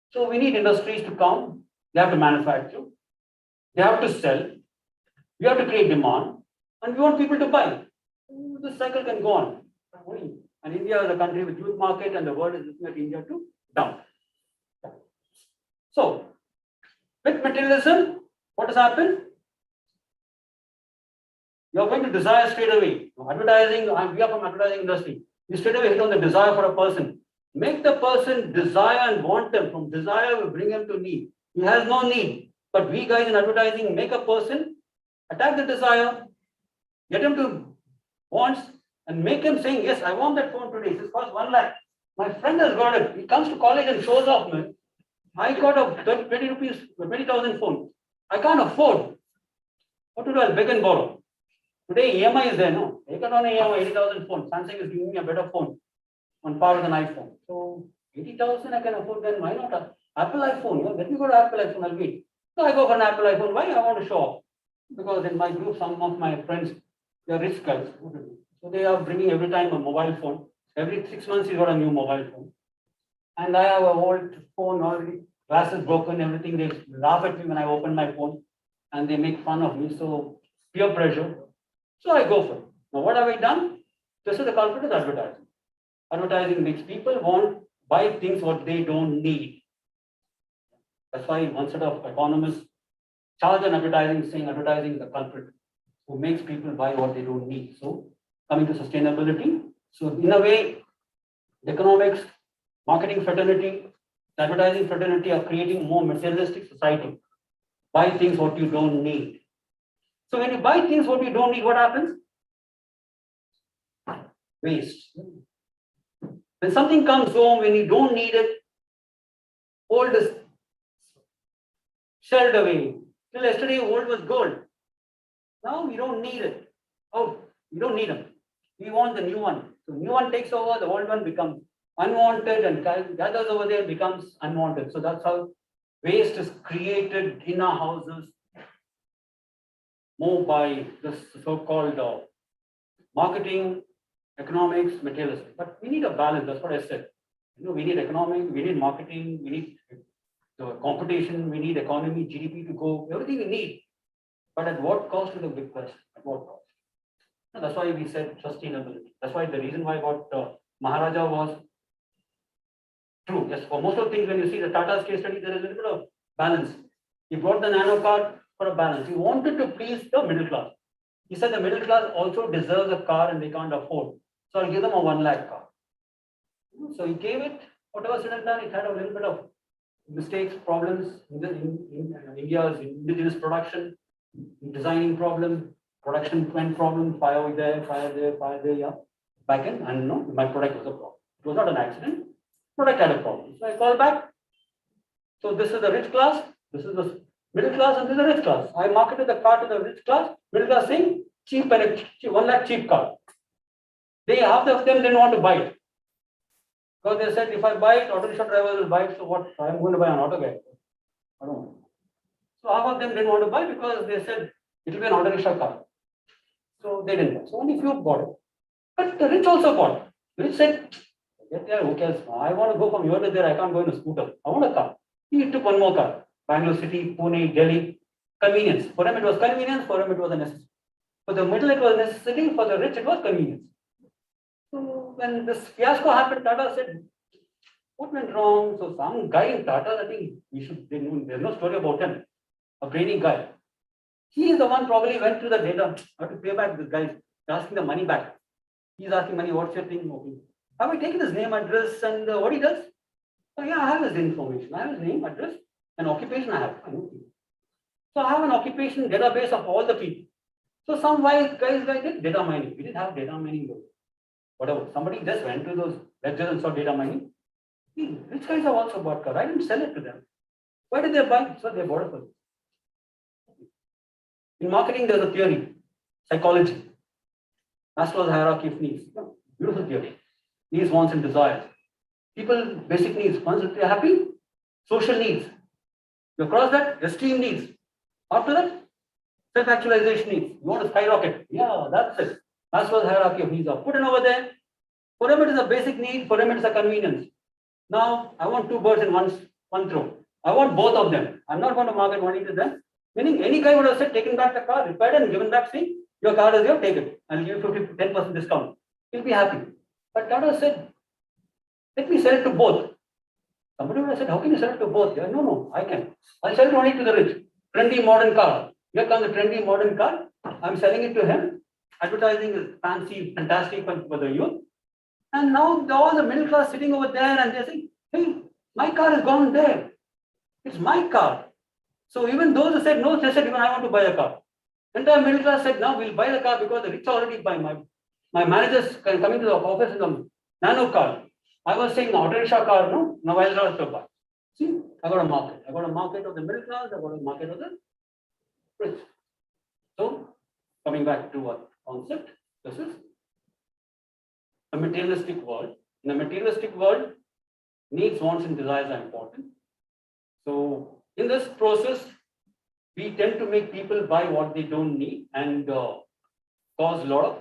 So we need industries to come. They have to manufacture. They have to sell. We have to create demand. And we want people to buy. This cycle can go on. And India is a country with huge market and the world is looking at India to down. So with materialism, what has happened? You're going to desire straight away. Advertising, we are from advertising industry. We straight away hit on the desire for a person. Make the person desire and want them. From desire, we bring him to need. He has no need. But we guys in advertising make a person, attack the desire, get him to wants, and make him saying, yes, I want that phone today. This costs 1 lakh. My friend has got it. He comes to college and shows off, man. I got a 20,000 phone. I can't afford. What to do? I'll beg and borrow. Today, EMI is there, no? Take it on EMI, 80,000 phone. Samsung is giving me a better phone on par with an iPhone. So 80,000 I can afford, then why not a Apple iPhone? Yeah? Let me go to Apple iPhone, I'll wait. So I go for an Apple iPhone. Why? I want to show off. Because in my group, some of my friends, they are rich guys. So they are bringing every time a mobile phone. Every 6 months, he's got a new mobile phone. And I have an old phone already, glasses broken, everything. They laugh at me when I open my phone and they make fun of me. So peer pressure. So I go for it. Now, what have I done? This is the culprit of advertising. Advertising makes people want buy things what they don't need. That's why one set of economists charge on advertising, saying advertising is the culprit who makes people buy what they don't need. So coming to sustainability. So in a way, the economics, marketing fraternity, the advertising fraternity are creating more materialistic society. Buy things what you don't need. So when you buy things what you don't need, what happens? Waste. When something comes home, when you don't need it, old is shelved away. Till yesterday, old was gold. Now we don't need it. Oh, we don't need them. We want the new one. So new one takes over, the old one becomes unwanted and gathers over there, becomes unwanted. So that's how waste is created in our houses, more by this so-called marketing, economics, materialism. But we need a balance. That's what I said. We need economic, we need marketing, we need the competition, we need economy, GDP to go, everything we need. But at what cost is a big question? At what cost? No, that's why we said sustainability. That's why the reason why what Maharaja was true. Yes, for most of the things, when you see the Tata's case study, there is a little bit of balance. He brought the nano car for a balance. He wanted to please the middle class. He said the middle class also deserves a car and they can't afford. So I'll give them a 1 lakh car. So he gave it, whatever said and done, it had a little bit of mistakes, problems in India's indigenous production, designing problem, production went problem, fire there, yeah. Back in, and no, my product was a problem. It was not an accident, product had a problem. So I called back. So this is the rich class, this is the middle class, and this is the rich class. I marketed the car to the rich class, middle class saying cheap, 1 lakh cheap car. Half of them didn't want to buy it. Because they said, if I buy it, auto rickshaw drivers will buy it, so what? I'm going to buy an auto guy. I don't know. So half of them didn't want to buy because they said it will be an auto rickshaw car. So they didn't buy. So only few bought it. But the rich also bought. The rich said, yeah, who cares? I want to go from here to there, I can't go in a scooter. I want a car. He took one more car. Bangalore City, Pune, Delhi. Convenience. For him it was convenience, for him it was a necessity. For the middle it was necessity, for the rich it was convenience. So when this fiasco happened, Tata said, what went wrong? So some guy in Tata, I think there's no story about him, a brainy guy. He is the one probably went to the data, how to pay back this guy, asking the money back. He's asking money, what's your thing? Have I taken his name, address, and what he does? Oh yeah, I have his information. I have his name, address, and occupation I have. So I have an occupation database of all the people. So some guys did data mining. We didn't have data mining though. Whatever. Somebody just went to those ledgers and saw data mining. Rich guys have also bought car. I didn't sell it to them. Why did they buy? So they bought it for them. In marketing, there's a theory, psychology. Maslow's hierarchy of needs. Beautiful theory. Needs, wants, and desires. People, basic needs. Once they're happy, social needs. You cross that, esteem needs. After that, self-actualization needs. You want to skyrocket. Yeah, that's it. Maslow's hierarchy of needs are put in over there. For him, it is a basic need. For him, it is a convenience. Now, I want two birds in one throw. I want both of them. I'm not going to market one to them. Meaning, any guy would have said, taken back the car, repaired and given back, see, your car is here, take it. I'll give you 10% discount. He'll be happy. But Tata said, let me sell it to both. Somebody would have said, how can you sell it to both? Yeah, no, I can. I'll sell it only to the rich. Trendy modern car. Here comes the trendy modern car. I'm selling it to him. Advertising is fancy, fantastic for the youth. And now all the middle class sitting over there and they're saying, hey, my car has gone there. It's my car. So even those who said no, they said, even I want to buy a car. Entire middle class said, no, we'll buy the car because the rich already buy. My managers coming to the office in the nano car. I was saying auto rickshaw car, no, now I'll also buy. See, I got a market. I got a market of the middle class, I got a market of the rich. So coming back to our concept, this is a materialistic world. In a materialistic world, needs, wants, and desires are important. So in this process, we tend to make people buy what they don't need and cause a lot of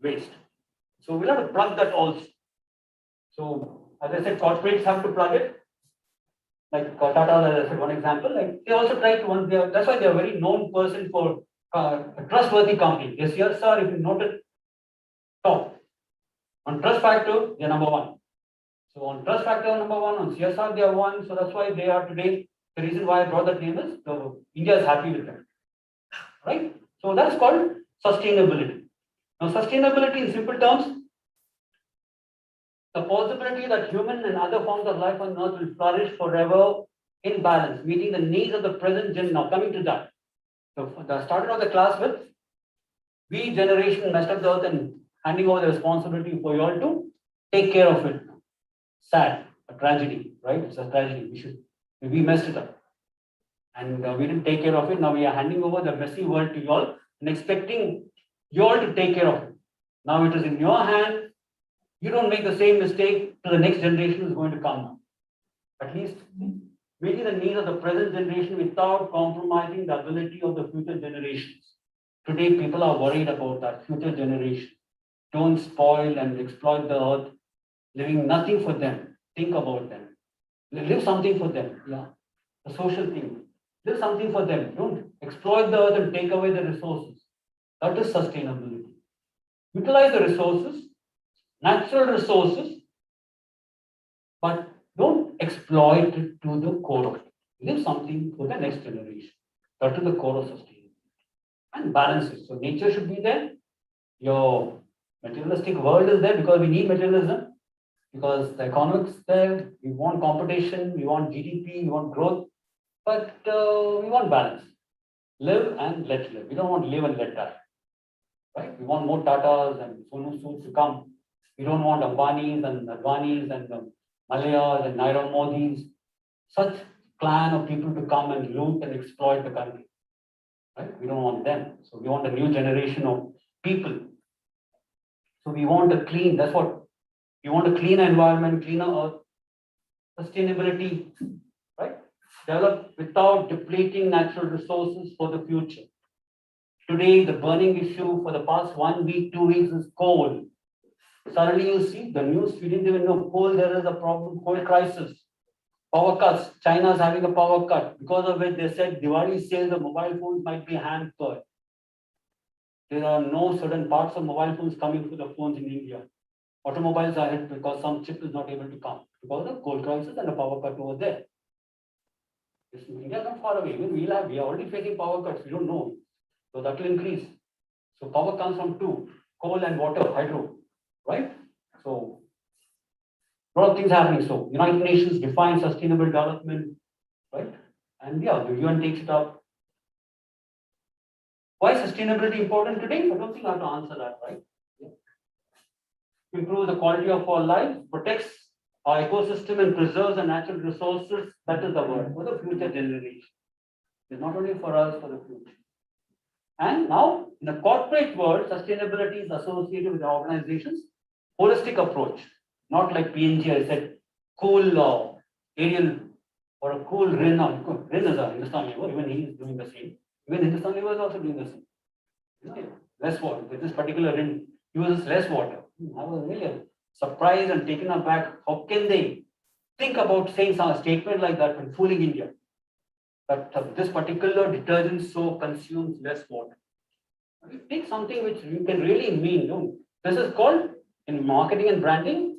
waste. So we'll have to plug that also. So as I said, corporates have to plug it. Like Tata, as I said, one example. Like they also try to that's why they are a very known person for a trustworthy company. Yes, sir, if you noted, top. On trust factor, they are number one. So on trust factor, number one, on CSR, they are one. So that's why they are today. The reason why I brought that name is India is happy with them. Right? So that's called sustainability. Now, sustainability in simple terms, the possibility that human and other forms of life on earth will flourish forever in balance, meeting the needs of the present gen. Now, coming to that. So I started off the class with we generation messed up the earth and handing over the responsibility for you all to take care of it. Sad, a tragedy, right? It's a tragedy. We messed it up. And we didn't take care of it. Now we are handing over the messy world to you all and expecting you all to take care of it. Now it is in your hand. You don't make the same mistake to the next generation who is going to come now. At least meeting the needs of the present generation without compromising the ability of the future generations. Today, people are worried about that future generation. Don't spoil and exploit the earth, leaving nothing for them. Think about them. Live something for them. Yeah. The social thing. Live something for them. Don't exploit the earth and take away the resources. That is sustainability. Utilize the resources, natural resources, but don't exploit it to the core of it. Leave something for the next generation. That is the core of sustainability. and balances. So nature should be there. Your materialistic world is there because we need materialism, because the economics is there. We want competition, we want GDP, we want growth, but we want balance. Live and let live. We don't want to live and let die. Right? We want more Tatas and Sonu Sood to come. We don't want Ambanis and Advanis and Malayas and Naira Modis, such clan of people to come and loot and exploit the country. Right? We don't want them. So we want a new generation of people. So we want a clean, that's what we want, a cleaner environment, cleaner earth, sustainability, right? Develop without depleting natural resources for the future. Today, the burning issue for the past 1 week, 2 weeks is coal. Suddenly you see the news, we didn't even know coal, there is a problem, coal crisis. Power cuts, China is having a power cut, because of which they said Diwali sales of mobile phones might be hampered. There are no certain parts of mobile phones coming to the phones in India. Automobiles are hit because some chip is not able to come because of coal crisis and the power cut over there. India is not far away. We are already facing power cuts. We don't know. So that will increase. So power comes from two, coal and water, hydro, right? So a lot of things happening. So United Nations defines sustainable development, right? And yeah, the UN takes it up. Why is sustainability important today? I don't think I have to answer that, right? Yeah. Improve the quality of our life, protects our ecosystem and preserves the natural resources. That is the word for the future generation. It's not only for us, for the future. And now, in the corporate world, sustainability is associated with organizations' holistic approach, not like PNG. I said, cool Ariel or a cool Rin. Rin is a Hindustan Lever, even he is doing the same. Even Hindustan Lever is also doing the same. You know, less water. With this particular Rin uses less water. I was really surprised and taken aback. How can they think about saying some statement like that when fooling India? But this particular detergent soap consumes less water. You take something which you can really mean. No? This is called in marketing and branding.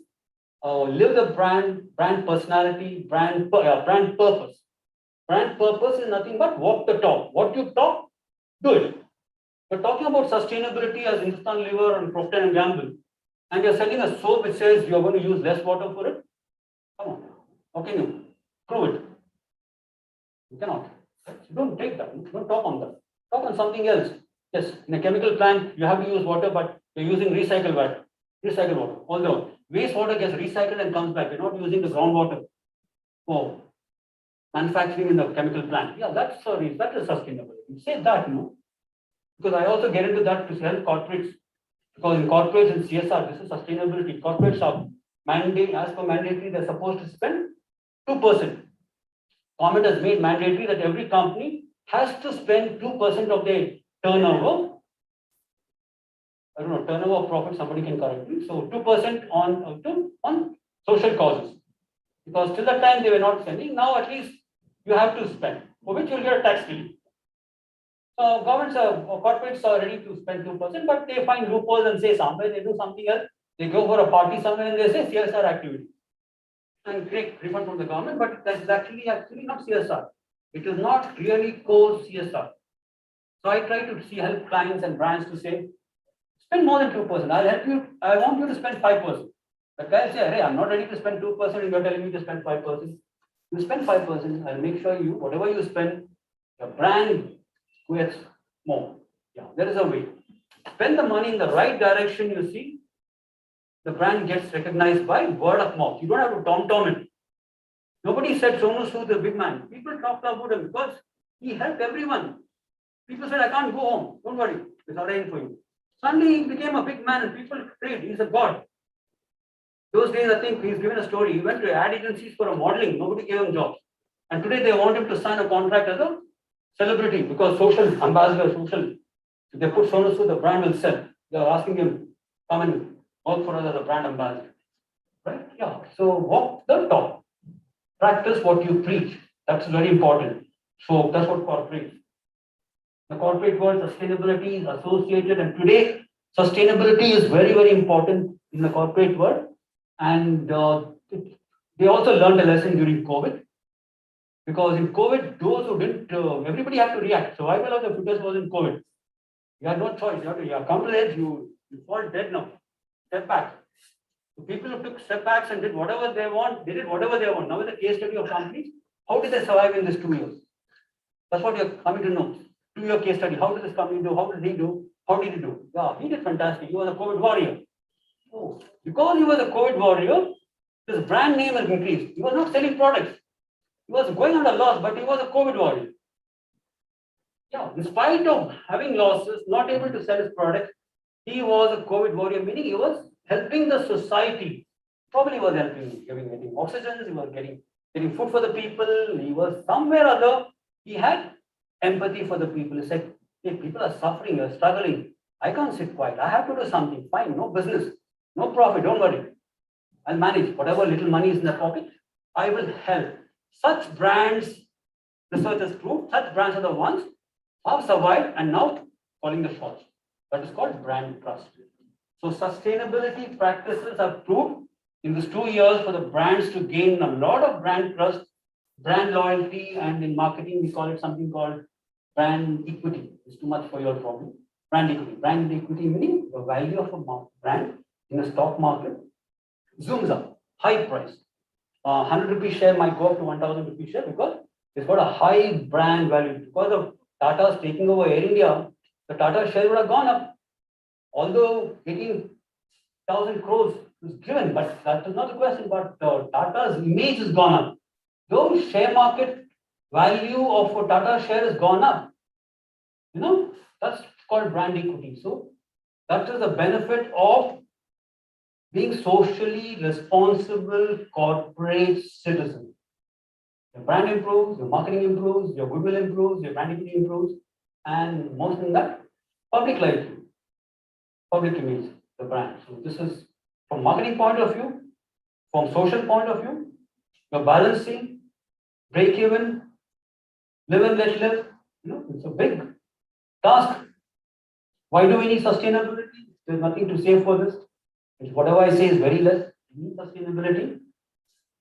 Live the brand personality, brand purpose. Brand purpose is nothing but walk the talk. What you talk, do it. We're talking about sustainability as Hindustan Lever and Procter and Gamble, and you're selling a soap which says you're going to use less water for it. Come on, how can you prove it? You cannot. You don't take that. You don't talk on that. Talk on something else. Yes, in a chemical plant, you have to use water, but you're using recycled water. Recycled water. Although wastewater gets recycled and comes back, you're not using the groundwater for manufacturing in the chemical plant. Yeah, that's that is sustainable. You say that, no? Because I also get into that to help corporates. Because in corporates and CSR, this is sustainability. Corporates are as per mandatory, they're supposed to spend 2%. Government has made mandatory that every company has to spend 2% of their turnover. I don't know, turnover or profit, somebody can correct me. So 2% on social causes. Because till that time they were not spending, now at least you have to spend, for which you'll get a tax relief. So governments or corporates are ready to spend 2%, but they find loopholes and say somewhere they do something else. They go for a party somewhere and they say CSR activity and take refund from the government, but that's actually not CSR. It is not really core CSR. So I try to help clients and brands to say, spend more than 2%. I'll help you. I want you to spend 5%. The guy will say, hey, I'm not ready to spend 2% and you're telling me to spend 5%. You spend 5%, I'll make sure whatever you spend, your brand gets more. Yeah, there is a way. Spend the money in the right direction, you see, the brand gets recognized by word of mouth. You don't have to tom it. Nobody said Sonu Sood is a big man. People talked about him because he helped everyone. People said, I can't go home. Don't worry, it's arranged for you. Suddenly he became a big man and people prayed, he's a god. Those days, I think he's given a story. He went to ad agencies for a modeling. Nobody gave him jobs. And today they want him to sign a contract as a celebrity because social ambassador, if they put Sonu Sood, the brand will sell. They're asking him, come and work for us as a brand ambassador. Right? Yeah. So walk the talk. Practice what you preach. That's very important. So that's what corporate. The corporate world, sustainability is associated, and today sustainability is very, very important in the corporate world. And they also learned a lesson during COVID. Because in COVID, those who didn't, everybody had to react. Survival of the fittest was in COVID. You had no choice. You have come to the edge, you fall dead now. Step back. The people who took step backs and did whatever they want, they did whatever they want. Now, with the case study of companies, how did they survive in this 2 years? That's what you're coming to know. 2-year case study. How did this company do? How did he do? How did he do? Yeah, he did fantastic. He was a COVID warrior. Oh, because he was a COVID warrior, his brand name has increased. He was not selling products. He was going under loss, but he was a COVID warrior. Yeah, in spite of having losses, not able to sell his product, he was a COVID warrior, meaning he was helping the society. Probably was helping, getting oxygen, he was getting food for the people, he was somewhere or other, he had empathy for the people. He said, hey, people are suffering, you're struggling. I can't sit quiet. I have to do something. Fine, no business, no profit, don't worry. I'll manage whatever little money is in the pocket. I will help. Such brands, research has proved, such brands are the ones who have survived and now calling the shots. That is called brand trust. So sustainability practices have proved in these 2 years for the brands to gain a lot of brand trust, brand loyalty, and in marketing we call it something called brand equity. It's too much for your problem. Brand equity. Brand equity meaning the value of a brand in a stock market zooms up, high price. 100 rupee share might go up to 1000 rupee share because it's got a high brand value. Because of Tata's taking over Air India, the Tata share would have gone up. Although 18,000 crores is given, but that is not the question. But Tata's image has gone up. Though share market value of a Tata share has gone up, that's called brand equity. So that is the benefit of being socially responsible corporate citizen. Your brand improves, your marketing improves, your goodwill improves, your brand equity improves, and most than that, public life, public image, the brand. So this is from marketing point of view, from social point of view, you're balancing, break even, live and let live. It's a big task. Why do we need sustainability? There's nothing to say for this. Whatever I say is very less. We need sustainability.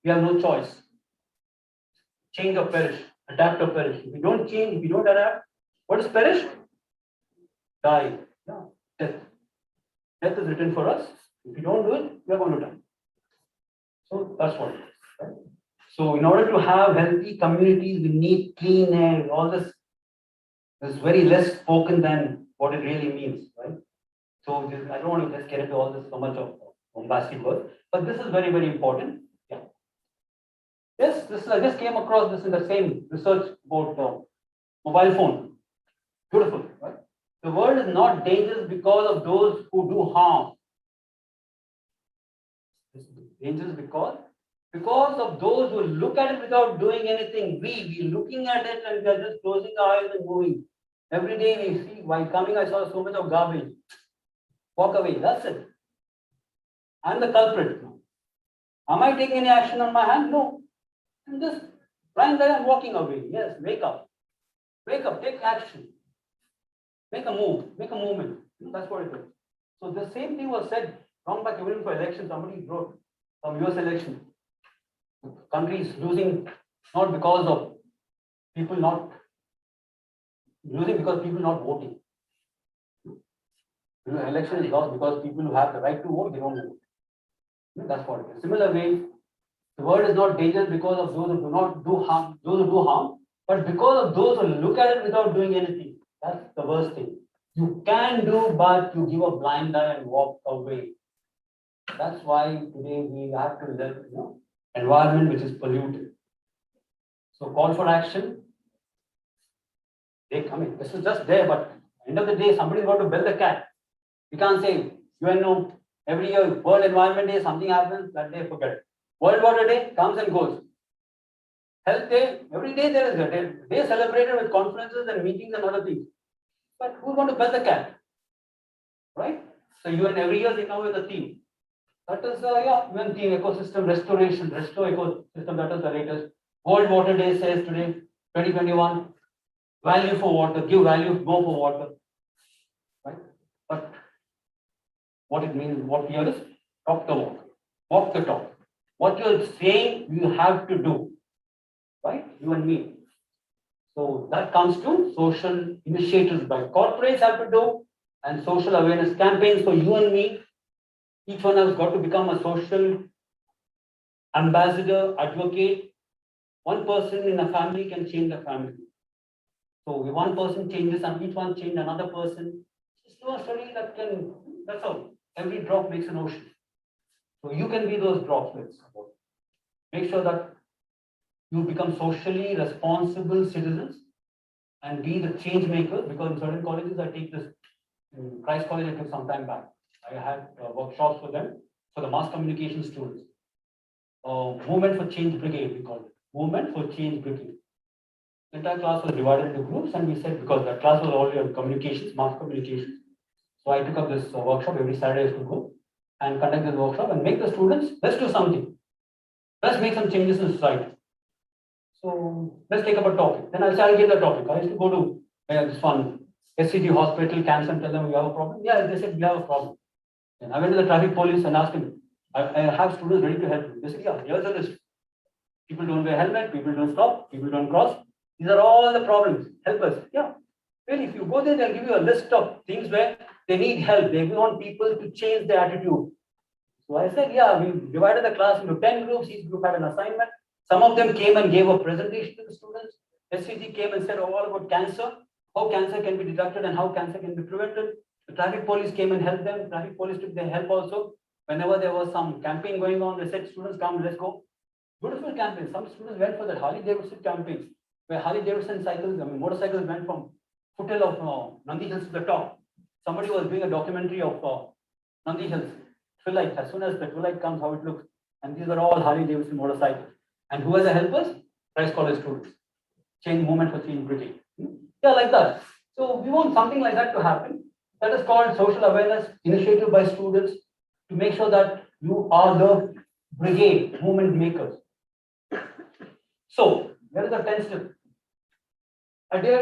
We have no choice. Change or perish, adapt or perish. If you don't change, if you don't adapt, what is perish? Die. Yeah. Death. Death is written for us. If you don't do it, we are going to die. So that's what it is. Right? So in order to have healthy communities, we need clean air. All this is very less spoken than what it really means, right? So I don't want to just get into all this so much of bombastic words, but this is very, very important. Yeah. Yes, I just came across this in the same research about mobile phone. Beautiful, right? The world is not dangerous because of those who do harm. It's dangerous because of those who look at it without doing anything. We looking at it and we are just closing our eyes and moving. Every day we see, while coming, I saw so much of garbage. Walk away, that's it. I'm the culprit. Am I taking any action on my hand? No. I'm just lying there and walking away. Yes, wake up. Wake up, take action. Make a move, make a movement. That's what it is. So the same thing was said long back even for election. Somebody wrote from US election. Countries losing not because of people not losing because people not voting. Election is lost because people who have the right to vote, they don't vote. That's what it is. Similar way, the world is not dangerous because of those who do not do harm, but because of those who look at it without doing anything. That's the worst thing. You can do, but you give a blind eye and walk away. That's why today we have to live in an environment which is polluted. So call for action. This is just there, but end of the day, somebody's got to bell the cat. You can't say, UNO, every year, World Environment Day, something happens, that day, forget it. World Water Day comes and goes. Health Day, every day there is a day celebrated with conferences and meetings and other things. But who's going to bell the cat? Right? So UN every year they come with a theme. That is UN theme, ecosystem restoration, restore ecosystem, that is the latest. World Water Day says today, 2021, value for water, give value more for water. Right? But what it means, what here is talk the walk, walk the talk. What you're saying, you have to do, right? You and me. So that comes to social initiatives by corporates have to do, and social awareness campaigns for you and me. Each one has got to become a social ambassador, advocate. One person in a family can change the family. So if one person changes and each one change another person, it's a story that can, that's all. Every drop makes an ocean. So you can be those droplets. Make sure that you become socially responsible citizens and be the change makers, because in certain colleges I take this, in Christ College I took some time back. I had workshops for them, for the mass communication students. Movement for Change Brigade, we called it. Movement for Change Brigade. The entire class was divided into groups, and we said, because the class was already on communications, mass communications. So I took up this workshop every Saturday to go and conduct this workshop and make the students, let's do something. Let's make some changes in society. So let's take up a topic. Then I started getting the topic. I used to go to this one SCG hospital, cancer, and tell them we have a problem. Yeah, they said we have a problem. And I went to the traffic police and asked them, I have students ready to help you. They said, yeah, here's a list. People don't wear helmet, people don't stop, people don't cross. These are all the problems. Help us. Yeah. Well, if you go there, they'll give you a list of things where they need help. They want people to change their attitude. So I said, yeah, we divided the class into 10 groups. Each group had an assignment. Some of them came and gave a presentation to the students. SCG came and said all about cancer, how cancer can be detected and how cancer can be prevented. The traffic police came and helped them. Traffic police took their help also. Whenever there was some campaign going on, they said, students, come, let's go. Beautiful campaign. Some students went for the Harley Davidson campaigns, where Harley Davidson cycles, motorcycles went from foothill of Nandi Hills to the top. Somebody was doing a documentary of Nandi Hills, twilight. As soon as the twilight comes, how it looks. And these are all Harley Davidson motorcycles. And who are the helpers? Christ College students. Change Movement for Change Brigade. Yeah, like that. So we want something like that to happen. That is called social awareness initiative by students to make sure that you are the brigade, movement makers. So, there is a 10 step.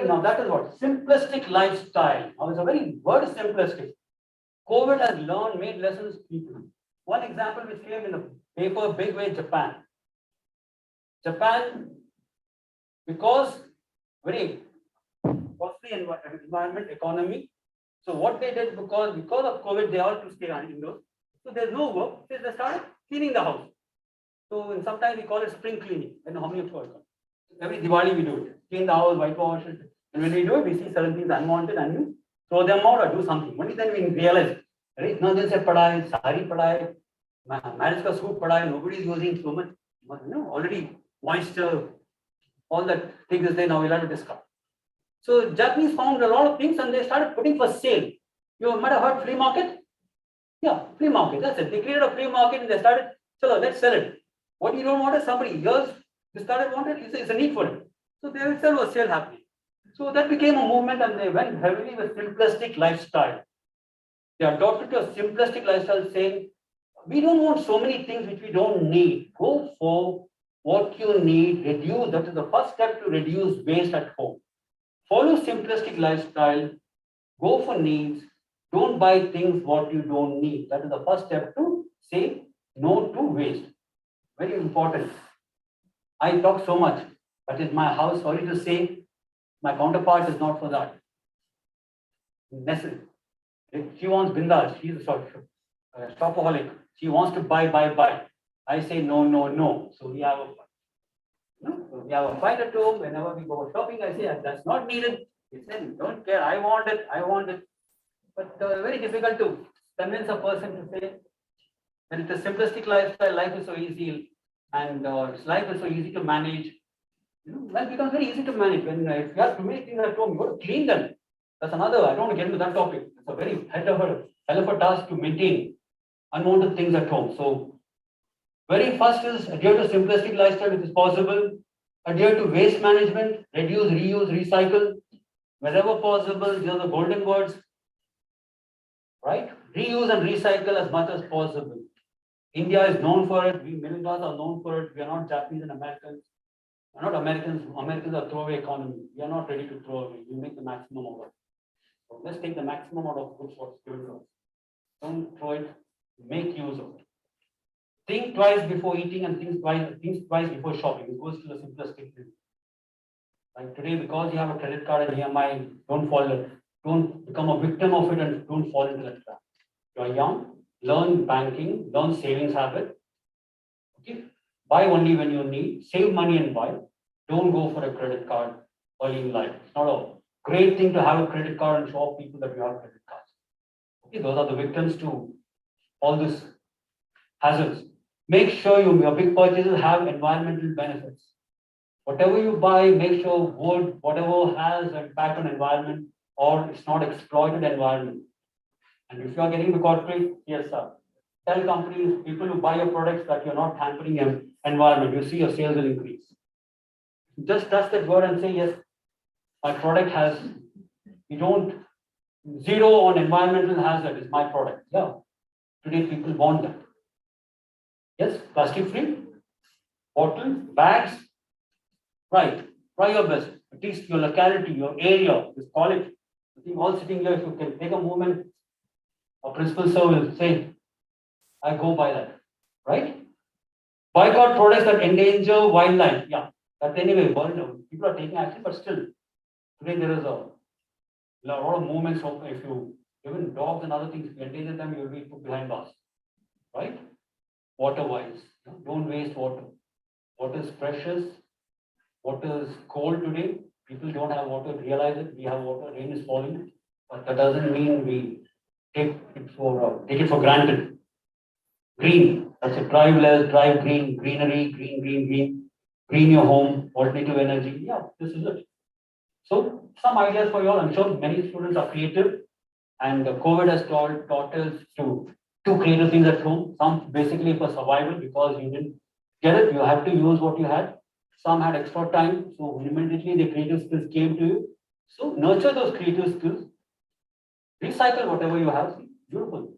Now that is what? Simplistic lifestyle. Now it's a very word is simplistic. COVID has made lessons to people. One example which came in the paper, big way, Japan. Japan, because very costly environment, economy. So what they did, because of COVID, they all had to stay indoors. So there's no work. So they started cleaning the house. So sometimes we call it spring cleaning. I don't know how many of you call it. Every Diwali we do it. Clean the house, whitewash it. And when we do it, we see certain things unwanted and we throw them out or do something. Only then we realize, right? No, they say padai, sari padai, marriage ka suit padai, nobody is using so much. Already moisture, all that things is there, now we'll have to discuss. So Japanese found a lot of things and they started putting for sale. You might have heard flea market? Yeah, flea market, that's it. They created a flea market and they started, so let's sell it. What you don't want is somebody else, they started wanting, it's a need for it. So there itself was sale happening. So that became a movement and they went heavily with simplistic lifestyle. They adopted a simplistic lifestyle saying, we don't want so many things which we don't need. Go for what you need, reduce, that is the first step to reduce waste at home. Follow simplistic lifestyle, go for needs, don't buy things what you don't need. That is the first step to say no to waste. Very important. I talk so much, but in my house, sorry to say, my counterpart is not for that. Necessary. If she wants bindas, she's a shopaholic. She wants to buy. I say no. So we have a fight at home. Whenever we go shopping, I say that's not needed. He said, don't care, I want it. But very difficult to convince a person to say, when it's a simplistic lifestyle, life is so easy, and life is so easy to manage. Life becomes very easy to manage. When if you have too many things at home, you got to clean them. That's another. I don't want to get into that topic. It's a very hell of a task to maintain unwanted things at home. So, very first is adhere to simplistic lifestyle, which is possible. Adhere to waste management, reduce, reuse, recycle. Wherever possible, these are the golden words. Right? Reuse and recycle as much as possible. India is known for it. We middle class are known for it. We are not Japanese and Americans. We are not Americans. Americans are throwaway economy. We are not ready to throw away. We make the maximum of it. So let's take the maximum out of goods what's given to us. Don't throw it. Make use of it. Think twice before eating and think twice before shopping. It goes to the simplistic thing. Like today, because you have a credit card and EMI, don't Don't become a victim of it and don't fall into that trap. You are young, learn banking, learn savings habit. Okay, buy only when you need, save money and buy. Don't go for a credit card early in life. It's not a great thing to have a credit card and show off people that you have credit cards. Okay, those are the victims to all this hazards. Make sure your big purchases have environmental benefits. Whatever you buy, make sure wood, whatever has an impact on environment or it's not exploited environment. And if you are getting the corporate, yes, sir. Tell companies, people who buy your products that you're not hampering environment. You see your sales will increase. Just trust that word and say, yes, my product has, you don't, zero on environmental hazard is my product. Yeah. Today people want that. Yes, plastic free, bottle, bags, right. Try your best. At least your locality, your area, this college. I think all sitting here, if you can take a moment, a principal sir will say, I go by that, right? Boycott products that endanger wildlife. Yeah, that anyway, world, people are taking action, but still, today there is a lot of movements. If you, even dogs and other things, if you endanger them, you will be put behind bars, right? Water-wise, don't waste water. Water is precious. Water is cold today. People don't have water, realize it. We have water, rain is falling, but that doesn't mean we take it for granted. Green, that's it. Drive less, drive green, greenery, green. Green your home, alternative energy. Yeah, this is it. So some ideas for you all. I'm sure many students are creative, and COVID has taught us to do creative things at home. Some basically for survival because you didn't get it. You have to use what you had. Some had extra time, so immediately the creative skills came to you. So nurture those creative skills. Recycle whatever you have. Beautiful.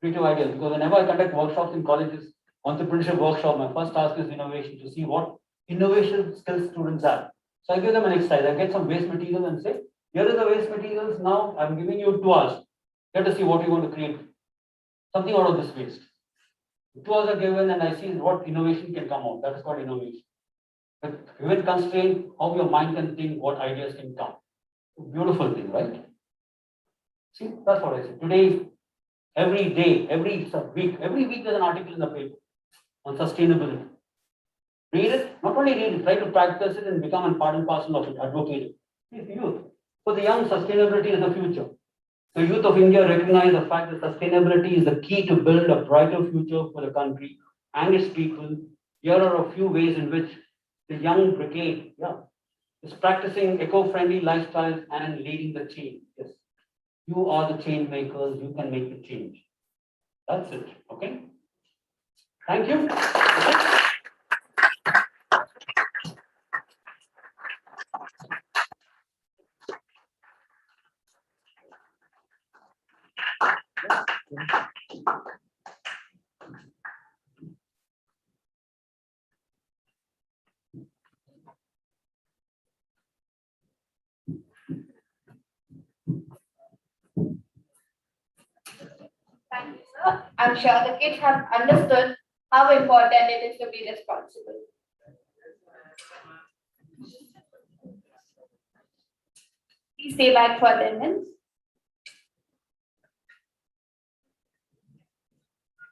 Creative ideas. Because whenever I conduct workshops in colleges, entrepreneurship workshop, my first task is innovation, to see what innovation skills students have. So I give them an exercise. I get some waste materials and say, here is the waste materials. Now I'm giving you 2 hours. Let us see what you want to create. Something out of this waste. 2 hours are given and I see what innovation can come out. That is called innovation. But given constraint, how your mind can think, what ideas can come. Beautiful thing, right? See, that's what I said. Today, every day, every week there's an article in the paper on sustainability. Read it, not only read it, try to practice it and become a part and parcel of it, advocate it. It's youth. For the young, sustainability is the future. The youth of India recognize the fact that sustainability is the key to build a brighter future for the country and its people. Here are a few ways in which the young brigade, is practicing eco-friendly lifestyles and leading the change. Yes, you are the change makers. You can make the change. That's it. Okay. Thank you. Thank you, sir. I'm sure the kids have understood how important it is to be responsible. Please stay back for 10 minutes.